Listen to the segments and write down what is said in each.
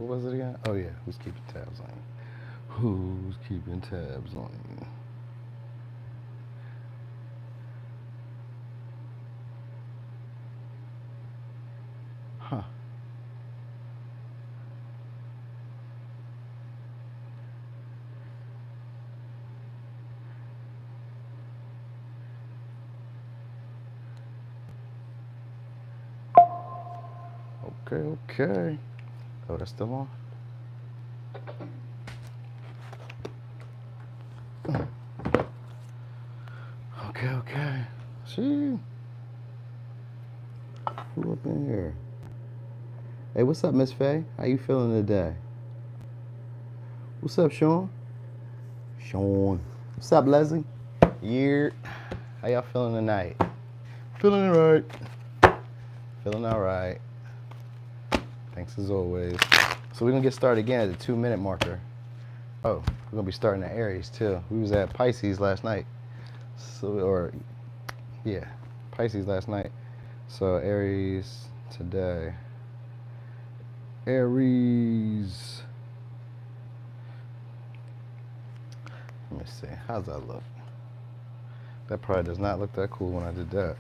what was it again? Oh yeah, who's keeping tabs on you? Who's keeping tabs on you? Huh. Okay. Oh, that's still on? Okay. See? Who up in here? Hey, what's up, Miss Faye? How you feeling today? What's up, Sean? What's up, Leslie? Yeah. How y'all feeling tonight? Feeling alright. Feeling alright. Thanks as always. So we're gonna get started again at the 2-minute marker. Oh, we're gonna be starting at Aries too. We was at Pisces last night. Pisces last night. So Aries today. Aries. Let me see. How's that look? That probably does not look that cool when I did that.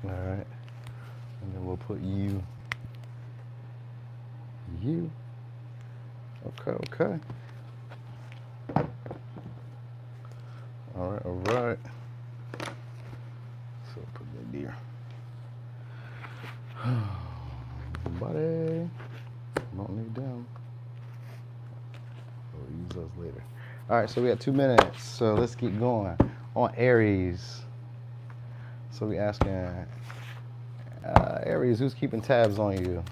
All right, and then we'll put you. Okay. All right. So put that there. Buddy, don't need them. We'll use those later. All right, so we got 2 minutes. So let's keep going on Aries. So we asking Aries, who's keeping tabs on you?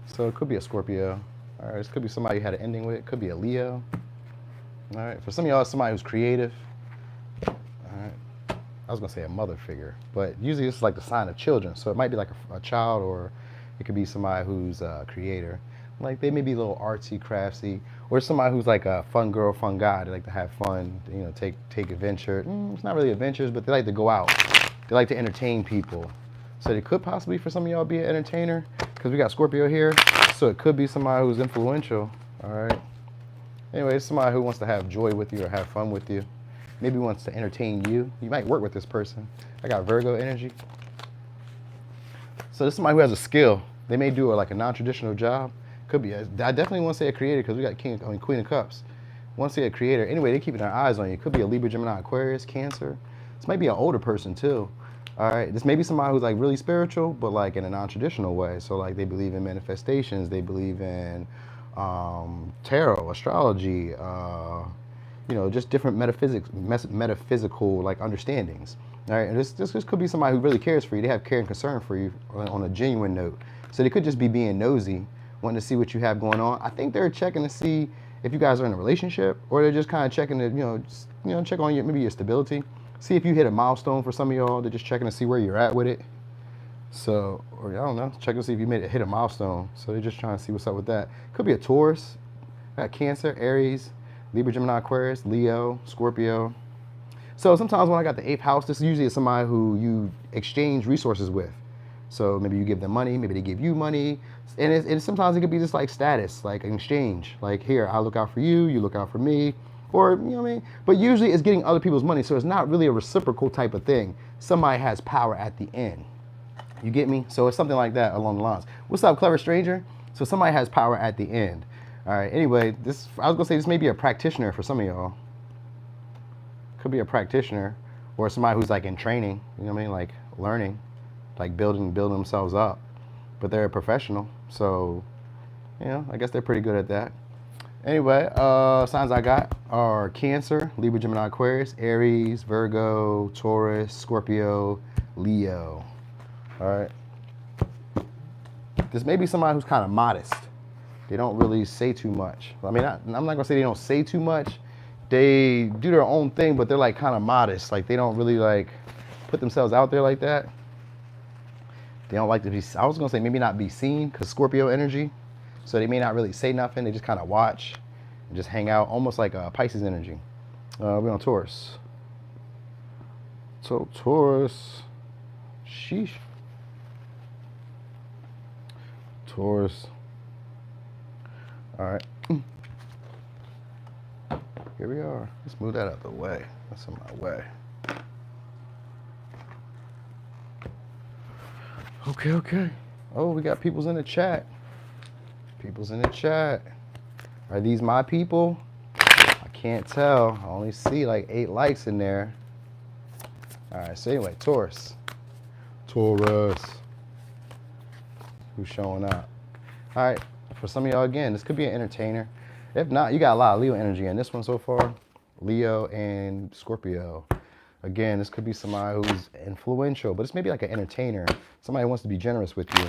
So it could be a Scorpio. All right, this could be somebody you had an ending with. It could be a Leo. All right, for some of y'all, it's somebody who's creative. All right, I was gonna say a mother figure, but usually this is like the sign of children. So it might be like a child, or it could be somebody who's a creator. Like they may be a little artsy, craftsy, or somebody who's like a fun girl, fun guy. They like to have fun, you know, take adventure. It's not really adventures, but they like to go out. They like to entertain people. So they could possibly, for some of y'all, be an entertainer, because we got Scorpio here. So it could be somebody who's influential. All right. Anyway, it's somebody who wants to have joy with you or have fun with you. Maybe wants to entertain you. You might work with this person. I got Virgo energy. So this is somebody who has a skill. They may do like a non-traditional job. Could be. I definitely want to say a creator, because we got Queen of Cups. Want to say a creator. Anyway, they're keeping their eyes on you. Could be a Libra, Gemini, Aquarius, Cancer. This might be an older person too. All right. This may be somebody who's like really spiritual, but like in a non-traditional way. So like they believe in manifestations. They believe in tarot, astrology. You know, just different metaphysical like understandings. All right. And this could be somebody who really cares for you. They have care and concern for you on a genuine note. So they could just be being nosy, wanting to see what you have going on. I think they're checking to see if you guys are in a relationship, or they're just kind of checking to, check on maybe your stability. See if you hit a milestone. For some of y'all, they're just checking to see where you're at with it. So, or I don't know, checking to see if you hit a milestone. So they're just trying to see what's up with that. Could be a Taurus, got Cancer, Aries, Libra, Gemini, Aquarius, Leo, Scorpio. So sometimes when I got the 8th house, this usually is somebody who you exchange resources with. So maybe you give them money, maybe they give you money. And sometimes it could be just like status, like an exchange. Like, here, I look out for you, you look out for me. Or, you know what I mean? But usually it's getting other people's money, so it's not really a reciprocal type of thing. Somebody has power at the end. You get me? So it's something like that along the lines. What's up, clever stranger? So somebody has power at the end. All right, anyway, I was gonna say this may be a practitioner for some of y'all. Could be a practitioner, or somebody who's like in training, you know what I mean? Like learning, like building themselves up. But they're a professional, so, I guess they're pretty good at that. Anyway, signs I got are Cancer, Libra, Gemini, Aquarius, Aries, Virgo, Taurus, Scorpio, Leo. All right. This may be somebody who's kind of modest. They don't really say too much. I mean, I'm not gonna say they don't say too much. They do their own thing, but they're like kind of modest. Like they don't really like put themselves out there like that. They don't like to be, I was gonna say maybe not be seen, because Scorpio energy. So they may not really say nothing. They just kind of watch. and just hang out, almost like Pisces energy. We're on Taurus. So Taurus, sheesh. Taurus. All right. Here we are. Let's move that out of the way. That's in my way. Okay. Oh, we got people's in the chat. People's in the chat. Are these my people? I can't tell. I only see like 8 likes in there. All right, so anyway, Taurus. Taurus. Who's showing up? All right, for some of y'all, again, this could be an entertainer. If not, you got a lot of Leo energy in this one so far. Leo and Scorpio. Again, this could be somebody who's influential, but it's maybe like an entertainer. Somebody who wants to be generous with you.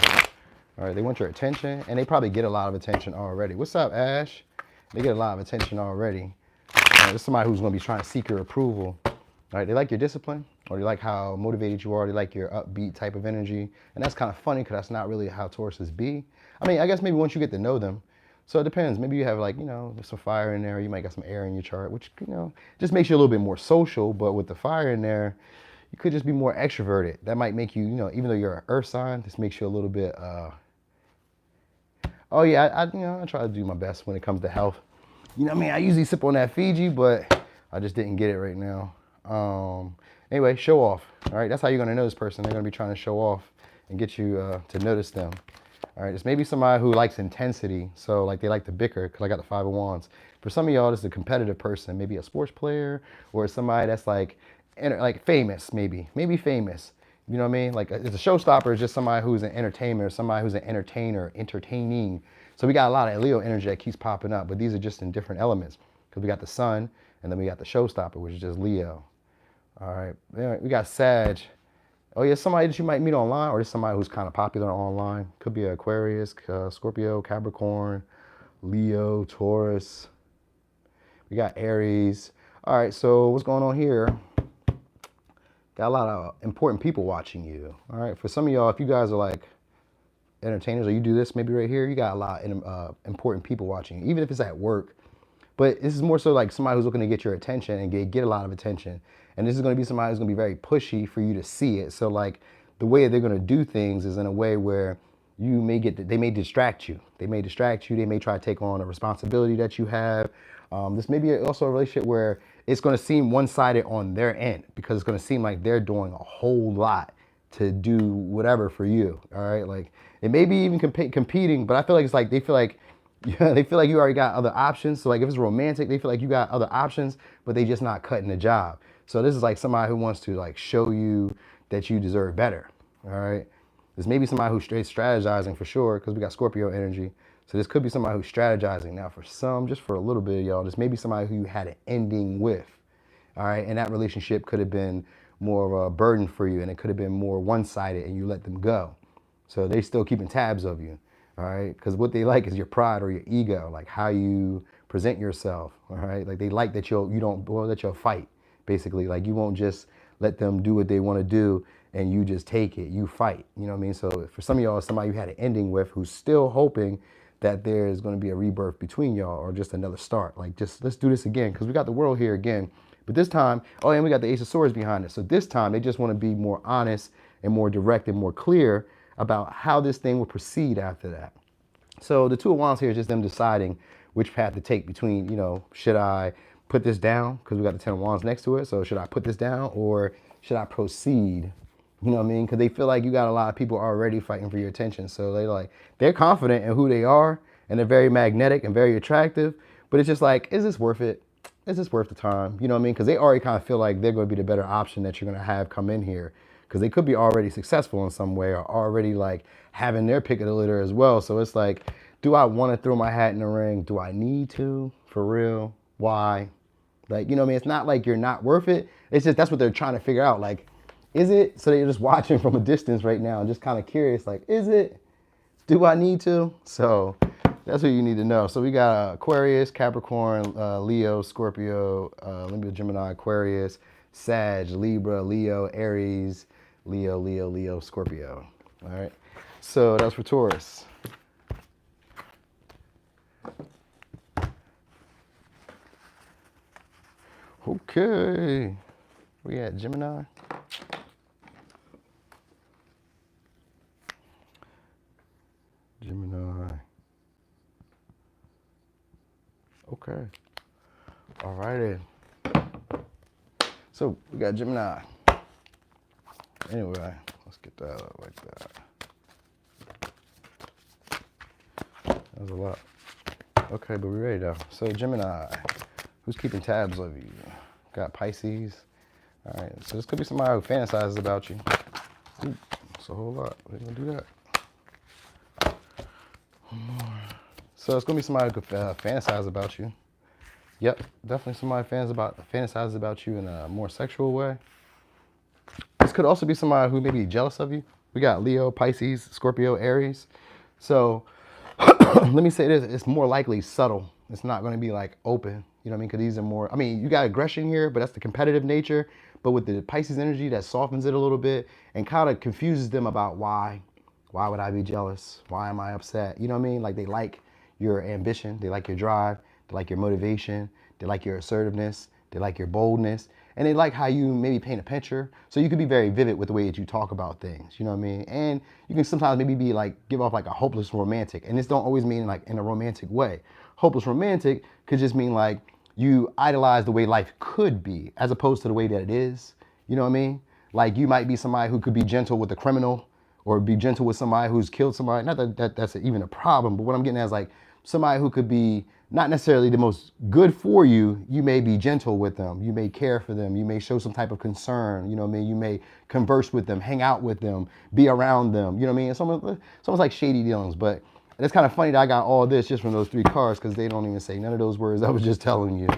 All right, they want your attention, and they probably get a lot of attention already. What's up, Ash? They get a lot of attention already. There's somebody who's going to be trying to seek your approval. All right, they like your discipline, or they like how motivated you are. They like your upbeat type of energy, and that's kind of funny because that's not really how Tauruses be. I mean, I guess maybe once you get to know them. So it depends. Maybe you have like, you know, there's some fire in there. You might got some air in your chart, which, you know, just makes you a little bit more social. But with the fire in there, you could just be more extroverted. That might make you, you know, even though you're an earth sign, this makes you a little bit, oh yeah, you know, I try to do my best when it comes to health. You know what I mean? I usually sip on that Fiji, but I just didn't get it right now. Anyway, show off. All right, that's how you're going to know this person. They're going to be trying to show off and get you to notice them. All right, it's maybe somebody who likes intensity. So like they like to bicker because I got the 5 of Wands. For some of y'all, this is a competitive person, maybe a sports player or somebody that's like famous, maybe famous. You know what I mean? Like it's a showstopper, is just somebody who's an entertainer, somebody who's an entertainer, entertaining. So we got a lot of Leo energy that keeps popping up, but these are just in different elements because we got the sun and then we got the showstopper, which is just Leo. All right, we got Sag. Oh yeah, somebody that you might meet online, or just somebody who's kind of popular online. Could be Aquarius, Scorpio, Capricorn, Leo, Taurus. We got Aries. All right, so what's going on here? Got a lot of important people watching you. All right, for some of y'all, if you guys are like entertainers or you do this maybe right here, you got a lot of important people watching you, even if it's at work. But this is more so like somebody who's looking to get your attention and get a lot of attention. And this is going to be somebody who's going to be very pushy for you to see it. So like the way they're going to do things is in a way where you may they may distract you. They may distract you. They may try to take on a responsibility that you have. This may be also a relationship where it's going to seem one-sided on their end because it's going to seem like they're doing a whole lot to do whatever for you. All right. Like it may be even competing, but I feel like it's like they feel like you already got other options. So like if it's romantic, they feel like you got other options, but they just not cutting the job. So this is like somebody who wants to like show you that you deserve better. All right. This may be somebody who's straight strategizing for sure, because we got Scorpio energy. So this could be somebody who's strategizing. Now for some, just for a little bit of y'all, this may be somebody who you had an ending with. All right. And that relationship could have been more of a burden for you, and it could have been more one-sided and you let them go. So they still keeping tabs of you. All right. Because what they like is your pride or your ego, like how you present yourself. All right. Like they like that you'll fight. Basically, like you won't just let them do what they want to do and you just take it. You fight. You know what I mean? So for some of y'all, somebody you had an ending with who's still hoping that there is going to be a rebirth between y'all or just another start. Like just let's do this again, because we got the world here again. But this time, oh, and we got the Ace of Swords behind it. So this time they just want to be more honest and more direct and more clear about how this thing will proceed after that. So the Two of Wands here is just them deciding which path to take between, you know, should I put this down because we got the 10 of Wands next to it. So should I put this down or should I proceed? You know what I mean? Because they feel like you got a lot of people already fighting for your attention. So they're confident in who they are and they're very magnetic and very attractive. But it's just like, is this worth it? Is this worth the time? You know what I mean? Because they already kind of feel like they're going to be the better option that you're going to have come in here. Because they could be already successful in some way or already like having their pick of the litter as well. So it's like, do I want to throw my hat in the ring? Do I need to? For real? Why? Like, you know what I mean? It's not like you're not worth it. It's just that's what they're trying to figure out. Like, is it? So they're just watching from a distance right now and just kind of curious, like, is it? Do I need to? So that's what you need to know. So we got Aquarius, Capricorn, Leo, Scorpio, Libra, Gemini, Aquarius, Sag, Libra, Leo, Aries, Leo, Scorpio. All right. So that's for Taurus. Okay. We at Gemini. Gemini. Okay. All righty. So we got Gemini. Anyway, let's get that up like that. That was a lot. Okay, but we're ready though. So Gemini, who's keeping tabs of you? Got Pisces. All right, so this could be somebody who fantasizes about you. Ooh, that's a whole lot. We're gonna do that. So it's gonna be somebody who could fantasize about you. Yep, definitely somebody fantasizes about you in a more sexual way. This could also be somebody who may be jealous of you. We got Leo, Pisces, Scorpio, Aries. So let me say this, it's more likely subtle. It's not going to be like open, you know what I mean? Because these are more, I mean, you got aggression here, but that's the competitive nature. But with the Pisces energy, that softens it a little bit and kind of confuses them about why. Why would I be jealous? Why am I upset? You know what I mean? Like they like your ambition, they like your drive, they like your motivation, they like your assertiveness, they like your boldness. And they like how you maybe paint a picture. So you could be very vivid with the way that you talk about things, you know what I mean? And you can sometimes maybe be like, give off like a hopeless romantic. And this don't always mean like in a romantic way. Hopeless romantic could just mean like you idolize the way life could be as opposed to the way that it is. You know what I mean? Like you might be somebody who could be gentle with a criminal or be gentle with somebody who's killed somebody. Not that that's even a problem, but what I'm getting at is like somebody who could be not necessarily the most good for you, you may be gentle with them. You may care for them. You may show some type of concern. You know what I mean? You may converse with them, hang out with them, be around them. You know what I mean? It's almost like shady dealings. But it's kind of funny that I got all this just from those three cards because they don't even say none of those words I was just telling you.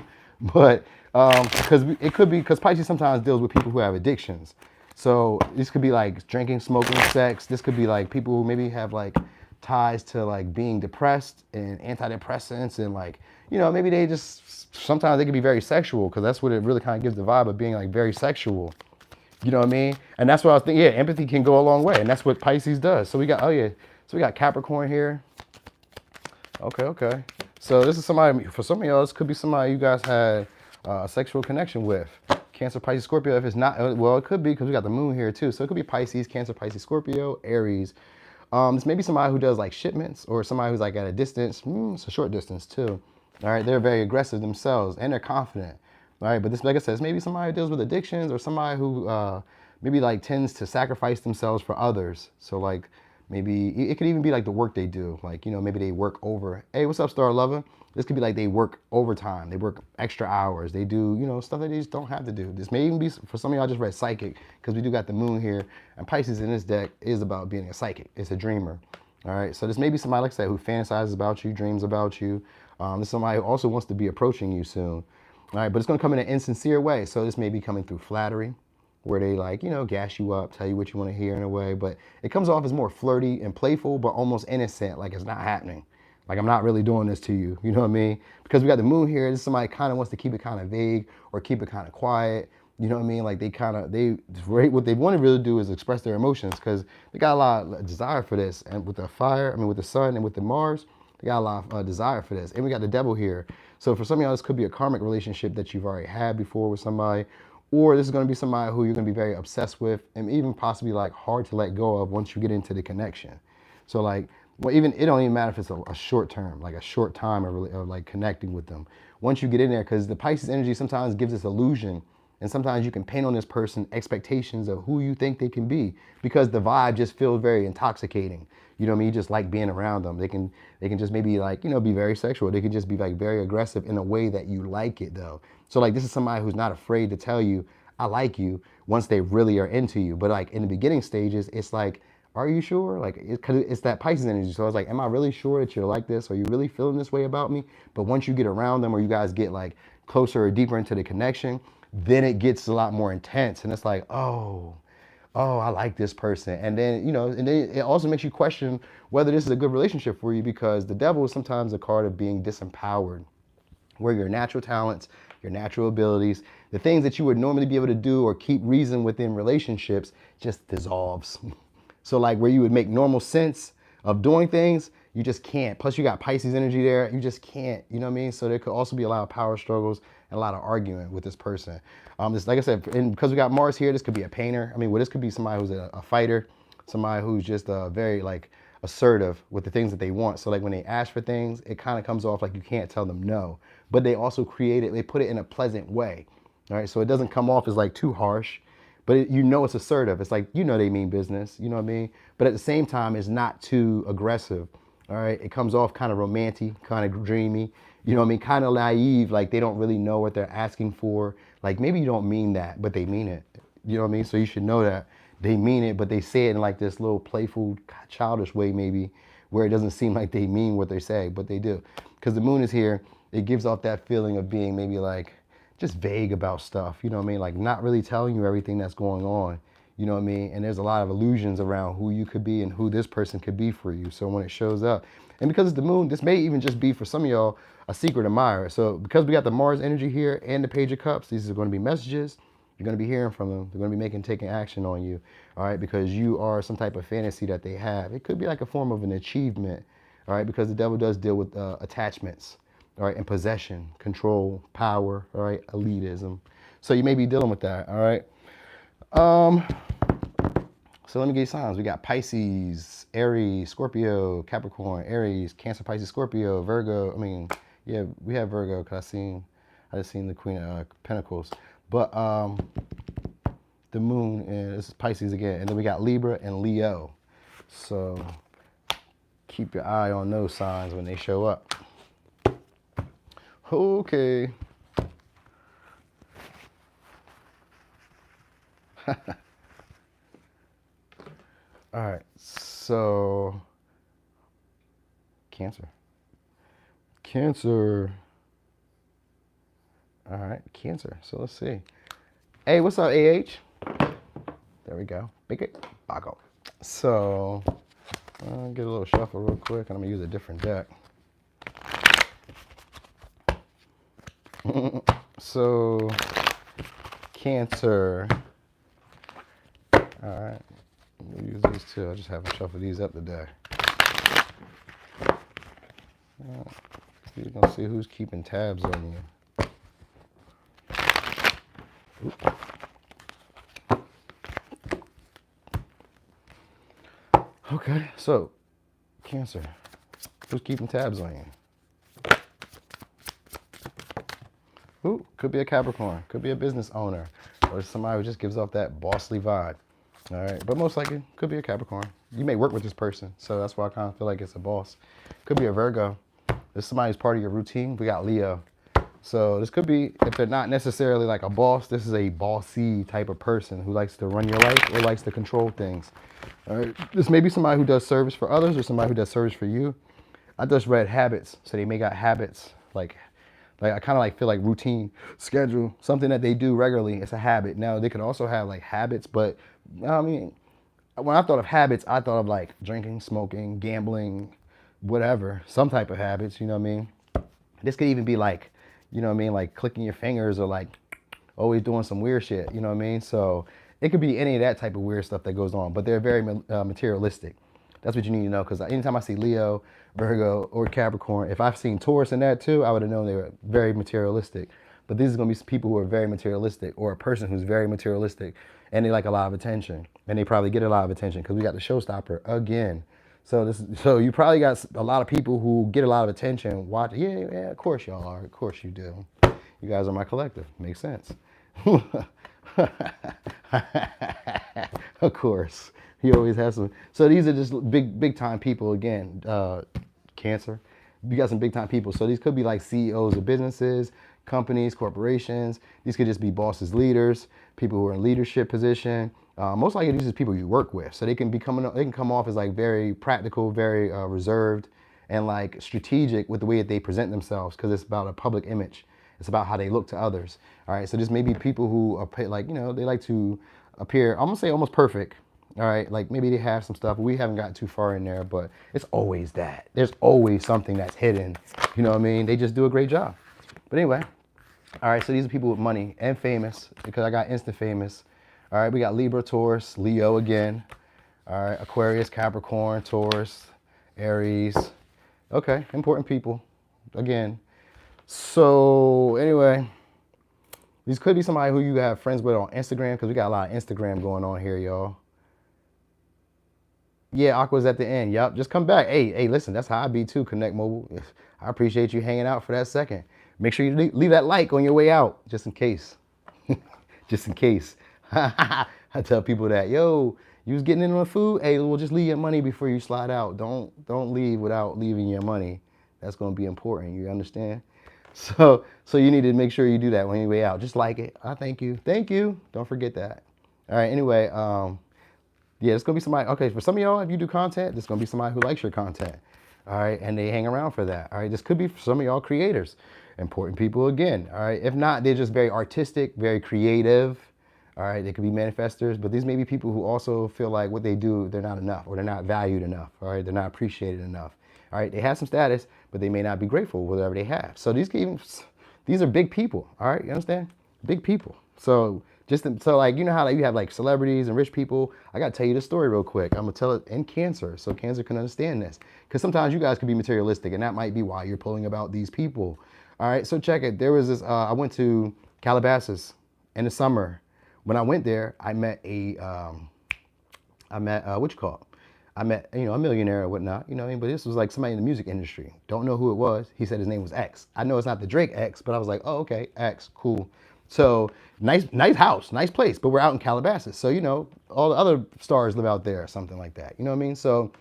But because it could be because Pisces sometimes deals with people who have addictions. So this could be like drinking, smoking, sex. This could be like people who maybe have like ties to like being depressed and antidepressants and like, you know, maybe they just, sometimes they can be very sexual because that's what it really kind of gives the vibe of being like very sexual. You know what I mean? And that's what I was thinking. Yeah, empathy can go a long way. And that's what Pisces does. So we got, oh yeah. So we got Capricorn here. Okay. So this is somebody, for some of y'all, this could be somebody you guys had a sexual connection with. Cancer, Pisces, Scorpio. If it's not, well, it could be because we got the moon here too. So it could be Pisces, Cancer, Pisces, Scorpio, Aries. This may be somebody who does like shipments or somebody who's like at a distance. It's a short distance too. All right, they're very aggressive themselves and they're confident. All right, but this, like I said, maybe somebody who deals with addictions or somebody who maybe like tends to sacrifice themselves for others. So like maybe it could even be like the work they do. Like, you know, maybe they work over. Hey, what's up, Star Lover? This could be like they work overtime. They work extra hours. They do, you know, stuff that they just don't have to do. This may even be, for some of y'all just read psychic because we do got the moon here. And Pisces in this deck is about being a psychic. It's a dreamer. All right. So this may be somebody, like I said, who fantasizes about you, dreams about you. This is somebody who also wants to be approaching you soon. All right. But it's going to come in an insincere way. So this may be coming through flattery, where they like, you know, gas you up, tell you what you want to hear in a way. But it comes off as more flirty and playful, but almost innocent, like it's not happening. Like, I'm not really doing this to you. You know what I mean? Because we got the moon here. This is somebody kind of wants to keep it kind of vague or keep it kind of quiet. You know what I mean? Like what they want to really do is express their emotions because they got a lot of desire for this. And with the fire, I mean, with the sun and with the Mars, they got a lot of desire for this. And we got the devil here. So for some of y'all, this could be a karmic relationship that you've already had before with somebody. Or this is going to be somebody who you're going to be very obsessed with and even possibly like hard to let go of once you get into the connection. So like, well, even it don't even matter if it's a short term, like a short time of like connecting with them. Once you get in there, because the Pisces energy sometimes gives this illusion, and sometimes you can paint on this person expectations of who you think they can be, because the vibe just feels very intoxicating. You know what I mean? You just like being around them. They can just maybe like, you know, be very sexual. They can just be like very aggressive in a way that you like it though. So like this is somebody who's not afraid to tell you, I like you, once they really are into you. But like in the beginning stages, it's like, are you sure? Like, it's that Pisces energy. So I was like, am I really sure that you're like this? Are you really feeling this way about me? But once you get around them or you guys get like closer or deeper into the connection, then it gets a lot more intense. And it's like, oh, I like this person. And then, you know, and then it also makes you question whether this is a good relationship for you, because the devil is sometimes a card of being disempowered, where your natural talents, your natural abilities, the things that you would normally be able to do or keep reason within relationships just dissolves. So like where you would make normal sense of doing things, You just can't. Plus you got Pisces energy there. You just can't, you know what I mean? So there could also be a lot of power struggles and a lot of arguing with this person. This, like I said, and because we got Mars here, this could be a painter. I mean, well, this could be somebody who's a fighter, somebody who's just very like assertive with the things that they want. So like when they ask for things, it kind of comes off like you can't tell them no, but they also create it, they put it in a pleasant way. All right, so it doesn't come off as like too harsh, but you know it's assertive. It's like, you know, they mean business, you know what I mean? But at the same time, it's not too aggressive. All right, it comes off kind of romantic, kind of dreamy, you know what I mean? Kind of naive, like they don't really know what they're asking for. Like maybe you don't mean that, but they mean it. You know what I mean? So you should know that they mean it, but they say it in like this little playful, childish way maybe, where it doesn't seem like they mean what they say, but they do. Because the moon is here, it gives off that feeling of being maybe like just vague about stuff, you know what I mean? Like not really telling you everything that's going on, you know what I mean? And there's a lot of illusions around who you could be and who this person could be for you. So when it shows up, and because it's the moon, this may even just be for some of y'all a secret admirer. So because we got the Mars energy here and the Page of Cups, these are going to be messages. You're going to be hearing from them. They're going to be taking action on you, all right? Because you are some type of fantasy that they have. It could be like a form of an achievement, all right? Because the devil does deal with attachments, all right, and possession, control, power, all right, elitism. So you may be dealing with that, all right? So let me give you signs. We got Pisces, Aries, Scorpio, Capricorn, Aries, Cancer, Pisces, Scorpio, Virgo. I mean, yeah, we have Virgo because I just seen the Queen of Pentacles. But the moon is Pisces again. And then we got Libra and Leo. So keep your eye on those signs when they show up. Okay. All right, so Cancer. All right, Cancer. So let's see. Hey, what's up, AH? There we go. Big it, Bago. So I'll get a little shuffle real quick, and I'm gonna use a different deck. So Cancer. All right. We'll use these two. I'll just have to shuffle these up today. You're going to see who's keeping tabs on you. Oop. Okay, so Cancer, who's keeping tabs on you? Ooh, could be a Capricorn, could be a business owner, or somebody who just gives off that bossly vibe. All right, but most likely could be a Capricorn. You may work with this person, so that's why I kind of feel like it's a boss. Could be a Virgo. This is somebody who's part of your routine. We got Leo. So this could be, if they're not necessarily like a boss, this is a bossy type of person who likes to run your life or likes to control things. All right, this may be somebody who does service for others or somebody who does service for you. I just read habits, so they may got habits like I kind of like feel like routine, schedule, something that they do regularly. It's a habit. Now they could also have like habits, but I mean, when I thought of habits, I thought of like drinking, smoking, gambling, whatever, some type of habits, you know what I mean? This could even be like, you know what I mean? Like clicking your fingers or like always doing some weird shit, you know what I mean? So it could be any of that type of weird stuff that goes on, but they're very materialistic. That's what you need to know, because anytime I see Leo, Virgo, or Capricorn, if I've seen Taurus in that too, I would have known they were very materialistic. But these are going to be people who are very materialistic, or a person who's very materialistic, and they like a lot of attention. And they probably get a lot of attention, because we got the showstopper again. So you probably got a lot of people who get a lot of attention. Watch, yeah, of course y'all are. Of course you do. You guys are my collective. Makes sense. Of course. He always has some. So these are just big time people again. Cancer. You got some big time people. So these could be like CEOs of businesses, companies, corporations. These could just be bosses, leaders, people who are in leadership position. Most likely these are people you work with. So they can come off as like very practical, very reserved, and like strategic with the way that they present themselves, because it's about a public image. It's about how they look to others. All right. So this may be people who are like, you know, they like to appear, I'm gonna say almost perfect. All right, like maybe they have some stuff. We haven't gotten too far in there, but it's always that. There's always something that's hidden. You know what I mean? They just do a great job. But anyway, all right, so these are people with money and famous, because I got instant famous. All right, we got Libra, Taurus, Leo again. All right, Aquarius, Capricorn, Taurus, Aries, Okay, important people. Again. So anyway, these could be somebody who you have friends with on Instagram, because we got a lot of Instagram going on here, y'all. Yeah, Aqua's at the end. Yep, just come back. Hey, listen, that's how I be too, Connect Mobile. I appreciate you hanging out for that second. Make sure you leave that like on your way out, just in case. Just in case. I tell people that, yo, you was getting in on the food. Hey, well, just leave your money before you slide out. Don't leave without leaving your money. That's gonna be important. You understand? So you need to make sure you do that on your way out. Just like it. I thank you. Thank you. Don't forget that. All right. Anyway, yeah, it's gonna be somebody. Okay, for some of y'all, if you do content, there's gonna be somebody who likes your content. All right, and they hang around for that. All right, this could be for some of y'all creators, important people again. All right, if not, they're just very artistic, very creative. All right, they could be manifestors, but these may be people who also feel like what they do, they're not enough, or they're not valued enough. All right, they're not appreciated enough. All right, they have some status, but they may not be grateful for whatever they have. So these are big people. All right, you understand? Big people. So like, you know how like you have like celebrities and rich people. I gotta tell you this story real quick. I'm gonna tell it in Cancer, so Cancer can understand this. Because sometimes you guys can be materialistic, and that might be why you're pulling about these people. All right, so check it. There was this. I went to Calabasas in the summer. When I went there, I met what you call it? I met, you know, a millionaire or whatnot, you know what I mean? But this was like somebody in the music industry. Don't know who it was. He said his name was X. I know it's not the Drake X, but I was like, oh, okay, X, cool. So nice house, nice place, but we're out in Calabasas. So, you know, all the other stars live out there or something like that. You know what I mean? So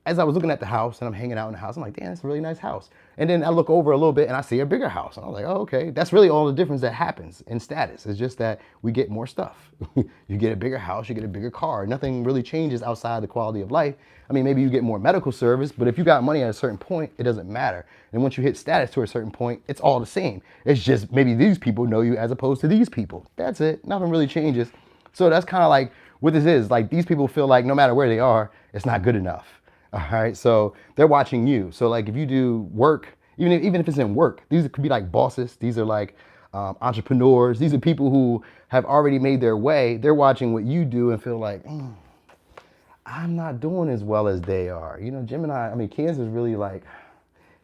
as I was looking at the house and I'm hanging out in the house, I'm like, damn, it's a really nice house. And then I look over a little bit and I see a bigger house. And I was like, oh, okay. That's really all the difference that happens in status. It's just that we get more stuff. You get a bigger house, you get a bigger car. Nothing really changes outside the quality of life. I mean, maybe you get more medical service, but if you got money at a certain point, it doesn't matter. And once you hit status to a certain point, it's all the same. It's just maybe these people know you as opposed to these people. That's it. Nothing really changes. So that's kind of like what this is. Like, these people feel like no matter where they are, it's not good enough. All right, so they're watching you. So like if you do work, even if it's in work, these could be like bosses. These are like entrepreneurs. These are people who have already made their way. They're watching what you do and feel like, I'm not doing as well as they are. You know, Gemini, I mean, Cancer is really like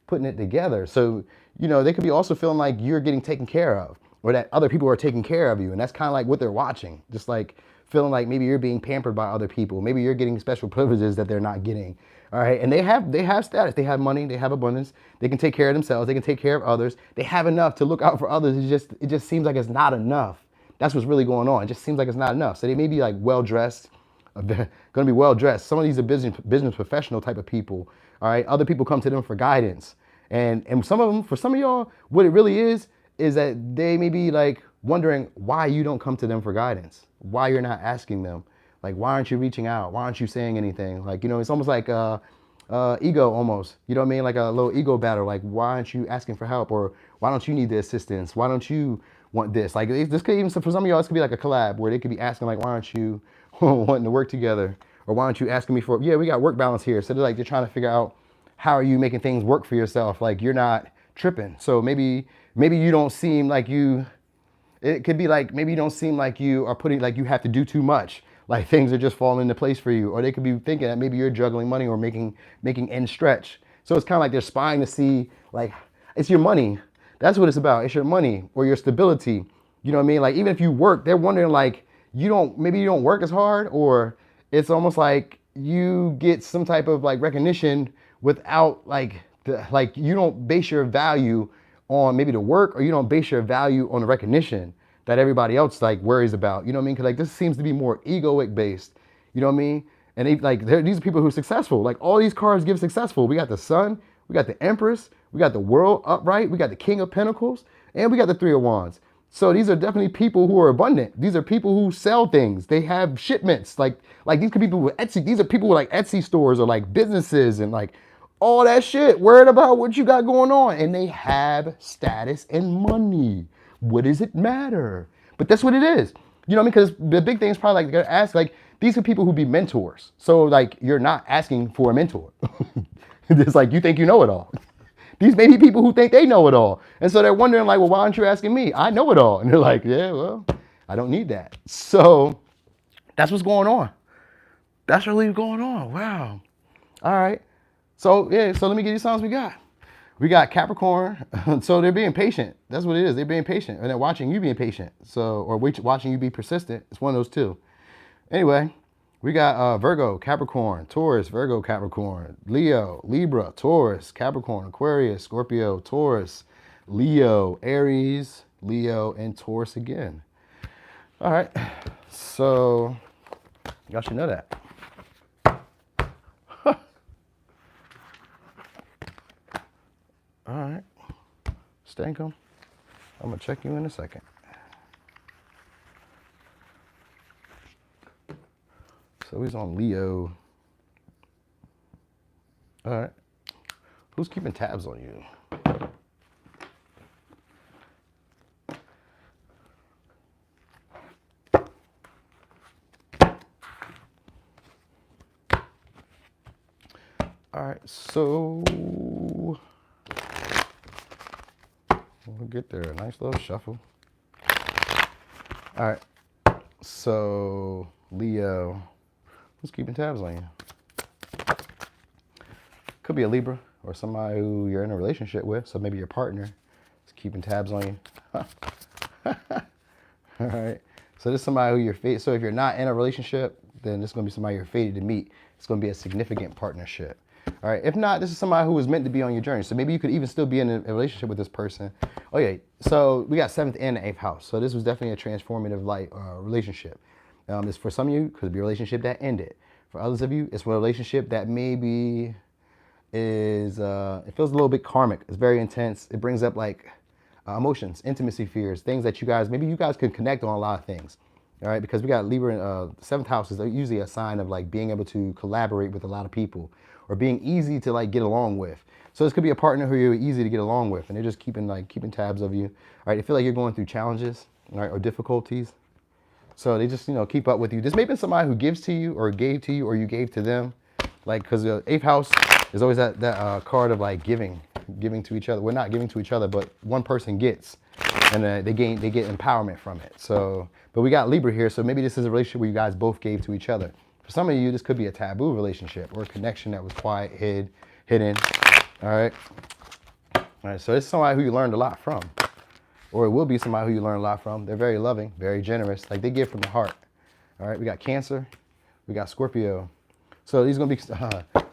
putting it together. So, you know, they could be also feeling like you're getting taken care of, or that other people are taking care of you. And that's kind of like what they're watching. Just like feeling like maybe you're being pampered by other people. Maybe you're getting special privileges that they're not getting. All right, and they have status, they have money, they have abundance, they can take care of themselves, they can take care of others, they have enough to look out for others. It just seems like it's not enough. That's what's really going on. It just seems like it's not enough. So they may be like well dressed, going to be well dressed. Some of these are business professional type of people. All right, other people come to them for guidance, and some of them, for some of y'all, what it really is that they may be like wondering why you don't come to them for guidance, why you're not asking them. Like, why aren't you reaching out? Why aren't you saying anything? Like, you know, it's almost like ego almost. You know what I mean? Like a little ego battle. Like, why aren't you asking for help? Or why don't you need the assistance? Why don't you want this? Like, this could even, for some of y'all, this could be like a collab where they could be asking, like, why aren't you wanting to work together? Or why aren't you asking me for, yeah, we got work balance here. So they're trying to figure out how are you making things work for yourself? Like, you're not tripping. So maybe you don't seem like you, it could be like, maybe you don't seem like you are putting, like you have to do too much. Like things are just falling into place for you. Or they could be thinking that maybe you're juggling money or making ends stretch. So it's kind of like they're spying to see, like, it's your money. That's what it's about. It's your money or your stability. You know what I mean? Like, even if you work, they're wondering, like, maybe you don't work as hard, or it's almost like you get some type of like recognition without like you don't base your value on maybe the work, or you don't base your value on the recognition that everybody else like worries about. You know what I mean? Because like this seems to be more egoic based. You know what I mean? And these are people who are successful. Like, all these cards give successful. We got the Sun, we got the Empress, we got the World upright, we got the King of Pentacles, and we got the Three of Wands. So these are definitely people who are abundant. These are people who sell things. They have shipments. Like these could be people with Etsy. These are people with like Etsy stores or like businesses and like all that shit. Worried about what you got going on. And they have status and money. What does it matter? But that's what it is. You know what I mean? Because the big thing is probably like, ask, like, these are people who be mentors. So like, you're not asking for a mentor. It's like, you think you know it all. These may be people who think they know it all. And so they're wondering like, well, why aren't you asking me? I know it all. And they're like, yeah, well, I don't need that. So that's what's going on. That's really going on. Wow. All right. So yeah, so let me give you signs we got. We got Capricorn. So they're being patient. That's what it is. They're being patient, and they're watching you being patient. So, or watching you be persistent. It's one of those two. Anyway, we got Virgo, Capricorn, Taurus, Virgo, Capricorn, Leo, Libra, Taurus, Capricorn, Aquarius, Scorpio, Taurus, Leo, Aries, Leo, and Taurus again. All right, so y'all should know that. All right, Stankum, I'm gonna check you in a second. So he's on Leo. All right, who's keeping tabs on you? All right, so we'll get there. A nice little shuffle. All right, so Leo, who's keeping tabs on you? Could be a Libra or somebody who you're in a relationship with. So maybe your partner is keeping tabs on you. All right, so this is somebody who you're fated. So if you're not in a relationship, then this is going to be somebody you're fated to meet. It's going to be a significant partnership. All right, if not, this is somebody who was meant to be on your journey. So maybe you could even still be in a relationship with this person. Okay, so we got 7th and the 8th house. So this was definitely a transformative relationship. It's for some of you, could be a relationship that ended. For others of you, it's a relationship that maybe is, it feels a little bit karmic. It's very intense. It brings up like emotions, intimacy fears, things that maybe you guys could connect on a lot of things. All right, because we got Libra in 7th house is usually a sign of like being able to collaborate with a lot of people or being easy to like get along with. So this could be a partner who you're easy to get along with, and they're just keeping tabs of you. All right, they feel like you're going through challenges, all right, or difficulties. So they just keep up with you. This may be somebody who gives to you or gave to you or you gave to them, like because the 8th house is always that card of like giving to each other. We're not giving to each other, but one person gets, and they get empowerment from it. So, but we got Libra here, so maybe this is a relationship where you guys both gave to each other. For some of you, this could be a taboo relationship or a connection that was quiet, hidden. All right. All right. So it's somebody who you learned a lot from, or it will be somebody who you learn a lot from. They're very loving, very generous. Like they give from the heart. All right. We got Cancer. We got Scorpio. So these are going to be,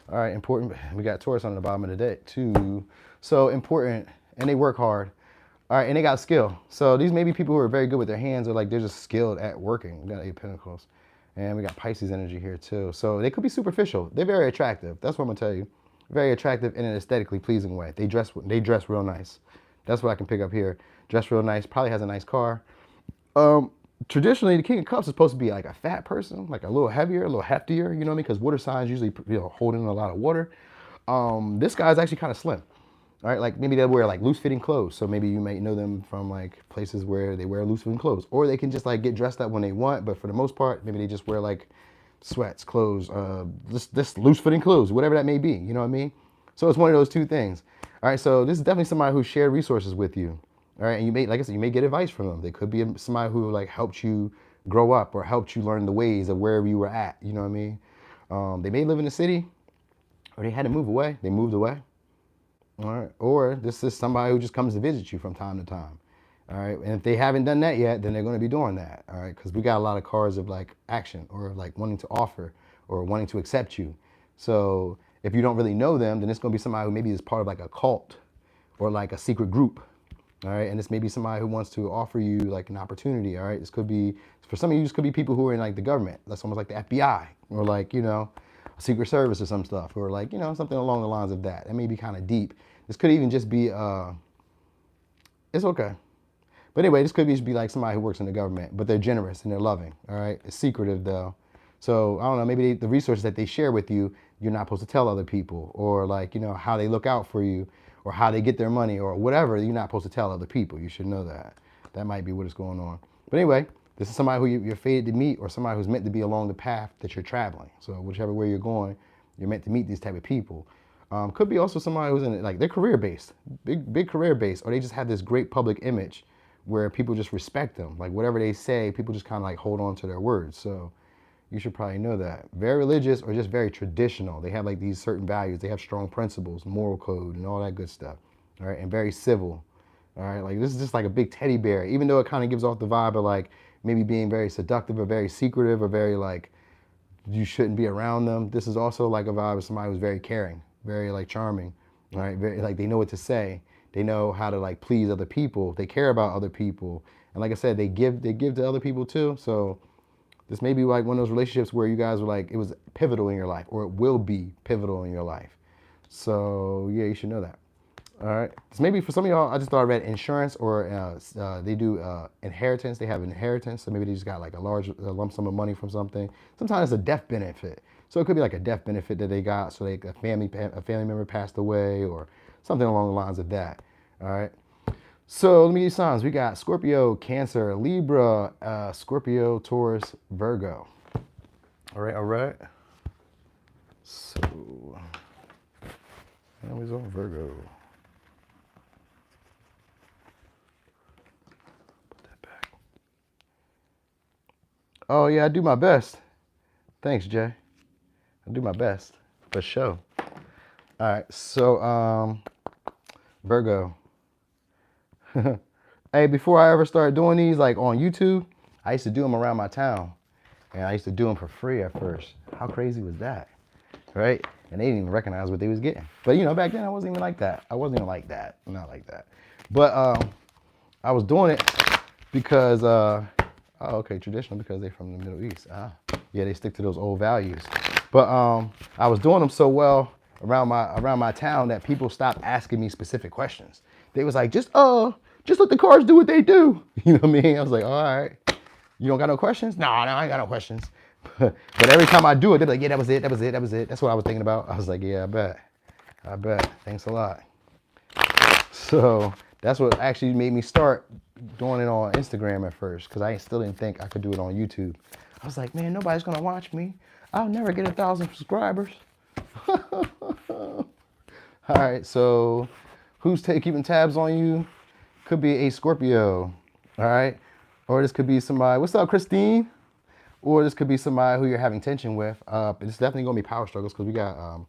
all right, important. We got Taurus on the bottom of the deck too. So important. And they work hard. All right. And they got skill. So these may be people who are very good with their hands, or like they're just skilled at working. We got 8 of Pentacles. And we got Pisces energy here too. So they could be superficial. They're very attractive. That's what I'm gonna tell you. Very attractive in an aesthetically pleasing way. They dress real nice. That's what I can pick up here. Dress real nice. Probably has a nice car. Traditionally, the King of Cups is supposed to be like a fat person, like a little heavier, a little heftier. You know what I mean? Because water signs usually hold in a lot of water. This guy's actually kind of slim. All right, like maybe they wear like loose-fitting clothes. So maybe you might know them from like places where they wear loose-fitting clothes, or they can just like get dressed up when they want. But for the most part, maybe they just wear like sweats, clothes, this loose-fitting clothes, whatever that may be. You know what I mean? So it's one of those two things. All right, so this is definitely somebody who shared resources with you. All right, and you may, like I said, you may get advice from them. They could be somebody who like helped you grow up or helped you learn the ways of wherever you were at. You know what I mean? They may live in the city, or they had to move away. They moved away. All right, or this is somebody who just comes to visit you from time to time. All right, and if they haven't done that yet, then they're going to be doing that. All right, because we got a lot of cards of like action or like wanting to offer or wanting to accept you. So if you don't really know them, then it's going to be somebody who maybe is part of like a cult or like a secret group. All right, and this may be somebody who wants to offer you like an opportunity. All right, this could be, for some of you, this could be people who are in like the government. That's almost like the FBI or like, Secret Service or some stuff, or like, something along the lines of that. That may be kind of deep. This could even just be, it's okay. But anyway, this could just be like somebody who works in the government, but they're generous and they're loving, all right? It's secretive though. So I don't know, maybe the resources that they share with you, you're not supposed to tell other people, or like, how they look out for you, or how they get their money, or whatever, you're not supposed to tell other people. You should know that. That might be what is going on. But anyway, this is somebody who you're fated to meet, or somebody who's meant to be along the path that you're traveling. So whichever way you're going, you're meant to meet these type of people. Could be also somebody who's in like they're career based, big career based, or they just have this great public image where people just respect them. Like whatever they say, people just kind of like hold on to their words. So, You should probably know that. Very religious or just very traditional. They have like these certain values. They have strong principles, moral code, and all that good stuff. All right, and very civil. All right, like this is just like a big teddy bear, even though it kind of gives off the vibe of like maybe being very seductive or very secretive or very like you shouldn't be around them. This is also like a vibe of somebody who's very caring, very like charming. All right, very like they know what to say. They know how to like please other people. They care about other people, and like I said, they give to other people too. So this may be like one of those relationships where you guys were like, it was pivotal in your life, or it will be pivotal in your life. So yeah, you should know that. All right. This maybe for some of y'all, I just thought I read insurance or they do inheritance. They have inheritance. So maybe they just got like a large lump sum of money from something. Sometimes it's a death benefit. So it could be like a death benefit that they got. So a family member passed away or something along the lines of that. All right. So let me give you signs. We got Scorpio, Cancer, Libra, Scorpio, Taurus, Virgo. All right, all right. So, now we're on Virgo. Put that back. Oh yeah, I do my best. Thanks, Jay. I do my best, for sure. All right, so Virgo. Hey, before I ever started doing these, like on YouTube, I used to do them around my town. And I used to do them for free at first. How crazy was that? Right? And they didn't even recognize what they was getting. But you know, back then I wasn't even like that. I wasn't even like that. Not like that. But I was doing it because, okay, traditional because they're from the Middle East. Yeah, they stick to those old values. But I was doing them so well around my town that people stopped asking me specific questions. They was like, just let the cards do what they do. You know what I mean? I was like, all right. You don't got no questions? No, I ain't got no questions. But every time I do it, they're like, yeah, that was it. That's what I was thinking about. I was like, yeah, I bet. Thanks a lot. So that's what actually made me start doing it on Instagram at first, because I still didn't think I could do it on YouTube. I was like, man, nobody's gonna watch me. I'll never get 1,000 subscribers. All right, so who's keeping tabs on you? Could be a Scorpio, all right? Or this could be somebody, what's up, Christine? Or this could be somebody who you're having tension with. It's definitely gonna be power struggles because we got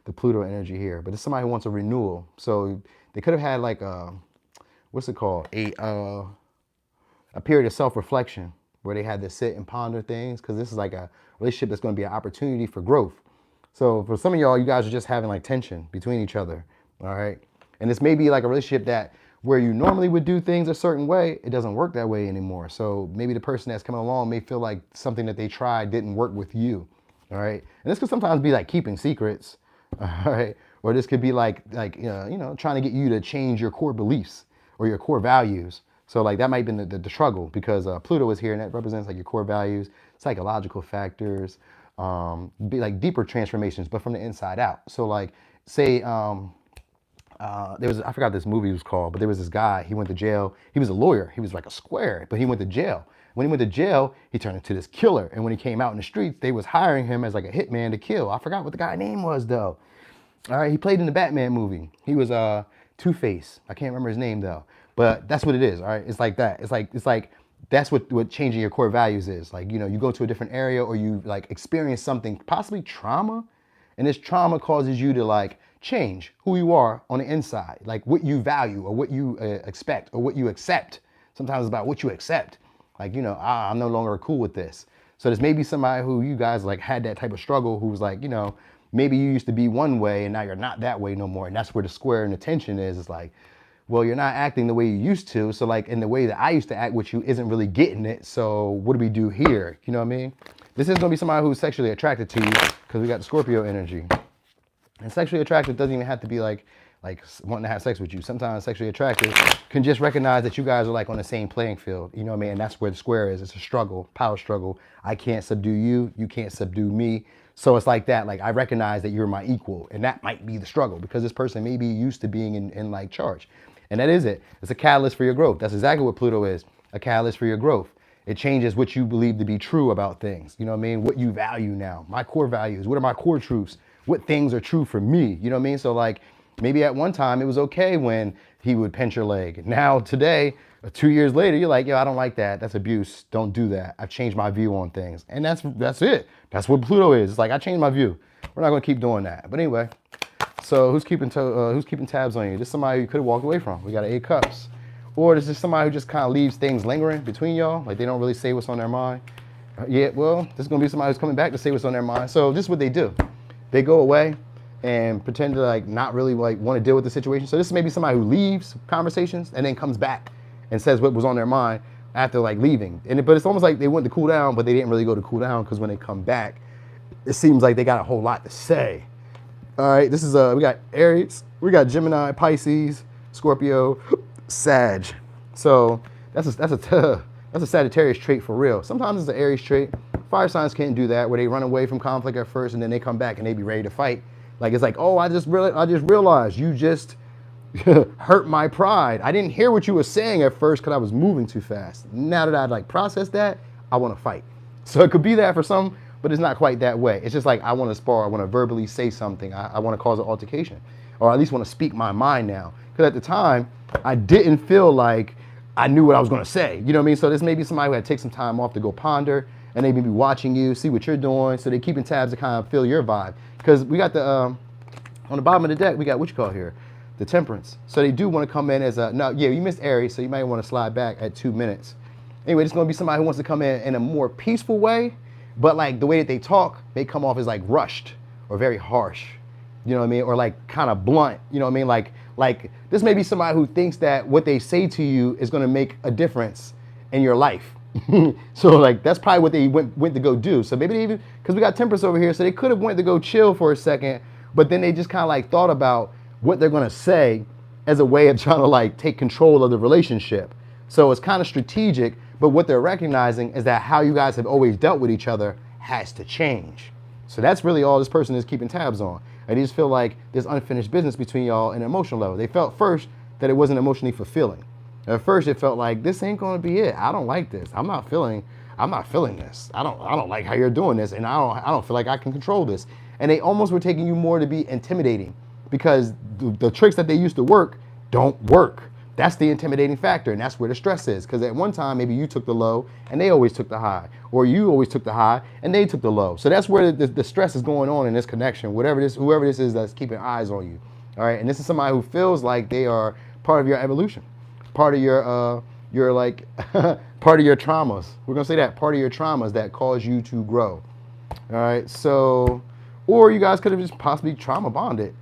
the Pluto energy here. But it's somebody who wants a renewal. So they could have had like what's it called? A period of self-reflection where they had to sit and ponder things, because this is like a relationship that's gonna be an opportunity for growth. So for some of y'all, you guys are just having like tension between each other, all right? And this may be like a relationship that where you normally would do things a certain way, it doesn't work that way anymore. So maybe the person that's coming along may feel like something that they tried didn't work with you, all right? And this could sometimes be like keeping secrets, all right? Or this could be like you know, trying to get you to change your core beliefs or your core values. So like that might have been the struggle, because Pluto is here and that represents like your core values, psychological factors, be like deeper transformations, but from the inside out. So like say, there was, I forgot what this movie was called, but there was this guy, he went to jail. He was a lawyer. He was like a square, but he went to jail. When he went to jail, he turned into this killer. And when he came out in the streets, they was hiring him as like a hitman to kill. I forgot what the guy's name was though. All right, he played in the Batman movie. He was Two-Face. I can't remember his name though, but that's what it is. All right, it's like that. It's like that's what changing your core values is. Like, you know, you go to a different area or you like experience something, possibly trauma, and this trauma causes you to like change who you are on the inside, like what you value or what you expect or what you accept. Sometimes it's about what you accept. Like, you know, I'm no longer cool with this. So there's maybe somebody who you guys like had that type of struggle, who's like, you know, maybe you used to be one way and now you're not that way no more. And that's where the square and the tension is. It's like, well, you're not acting the way you used to. So like in the way that I used to act with you isn't really getting it. So what do we do here? You know what I mean? This is gonna be somebody who's sexually attracted to you, because we got the Scorpio energy. And sexually attractive doesn't even have to be like wanting to have sex with you. Sometimes sexually attractive can just recognize that you guys are like on the same playing field. You know what I mean? And that's where the square is. It's a struggle, power struggle. I can't subdue you. You can't subdue me. So it's like that. Like I recognize that you're my equal, and that might be the struggle, because this person may be used to being in like charge. And that is it. It's a catalyst for your growth. That's exactly what Pluto is. A catalyst for your growth. It changes what you believe to be true about things. You know what I mean? What you value now. My core values. What are my core truths? What things are true for me? You know what I mean? So like, Maybe at one time it was okay when he would pinch your leg. Now today, 2 years later, you're like, yo, I don't like that. That's abuse. Don't do that. I've changed my view on things. And that's it. That's what Pluto is. It's like, I changed my view. We're not gonna keep doing that. But anyway, so who's keeping tabs on you? This is somebody you could have walked away from. We got an 8 cups. Or this is somebody who just kind of leaves things lingering between y'all. Like they don't really say what's on their mind. Yeah, well, this is gonna be somebody who's coming back to say what's on their mind. So this is what they do. They go away and pretend to like not really like want to deal with the situation. So this is maybe somebody who leaves conversations and then comes back and says what was on their mind after like leaving. But it's almost like they went to cool down, but they didn't really go to cool down because when they come back, it seems like they got a whole lot to say. All right, this is we got Aries, we got Gemini, Pisces, Scorpio, Sag. So that's a Sagittarius trait for real. Sometimes it's an Aries trait. Fire signs can't do that, where they run away from conflict at first and then they come back and they be ready to fight. Like it's like, oh, I just realized you just hurt my pride. I didn't hear what you were saying at first because I was moving too fast. Now that I'd like processed that, I want to fight. So it could be that for some, but it's not quite that way. It's just like I want to spar. I want to verbally say something. I want to cause an altercation, or at least want to speak my mind now. Because at the time, I didn't feel like I knew what I was going to say. You know what I mean? So this may be somebody who had to take some time off to go ponder, and they may be watching you, see what you're doing. So they're keeping tabs to kind of feel your vibe. Because we got the, on the bottom of the deck, we got what you call here, the Temperance. So they do want to come in as a, no, yeah, you missed Aries, so you might want to slide back at 2 minutes. Anyway, it's going to be somebody who wants to come in a more peaceful way, but like the way that they talk may come off as like rushed or very harsh. You know what I mean? Or like kind of blunt, you know what I mean? Like this may be somebody who thinks that what they say to you is going to make a difference in your life. So like that's probably what they went to go do. So maybe they even, because we got Temperance over here, so they could have went to go chill for a second, but then they just kind of like thought about what they're going to say as a way of trying to like take control of the relationship. So it's kind of strategic, but what they're recognizing is that how you guys have always dealt with each other has to change. So that's really all this person is keeping tabs on. And they just feel like there's unfinished business between y'all in an emotional level. They felt first that it wasn't emotionally fulfilling. At first it felt like this ain't gonna be it. I don't like this. I'm not feeling this. I don't like how you're doing this, and I don't feel like I can control this. And they almost were taking you more to be intimidating because the tricks that they used to work don't work. That's the intimidating factor, and that's where the stress is. Because at one time, maybe you took the low and they always took the high, or you always took the high and they took the low. So that's where the stress is going on in this connection, whoever this is that's keeping eyes on you. All right, and this is somebody who feels like they are part of your evolution, part of your like part of your traumas. We're gonna say that part of your traumas that cause you to grow. All right, so, or you guys could have just possibly trauma bonded,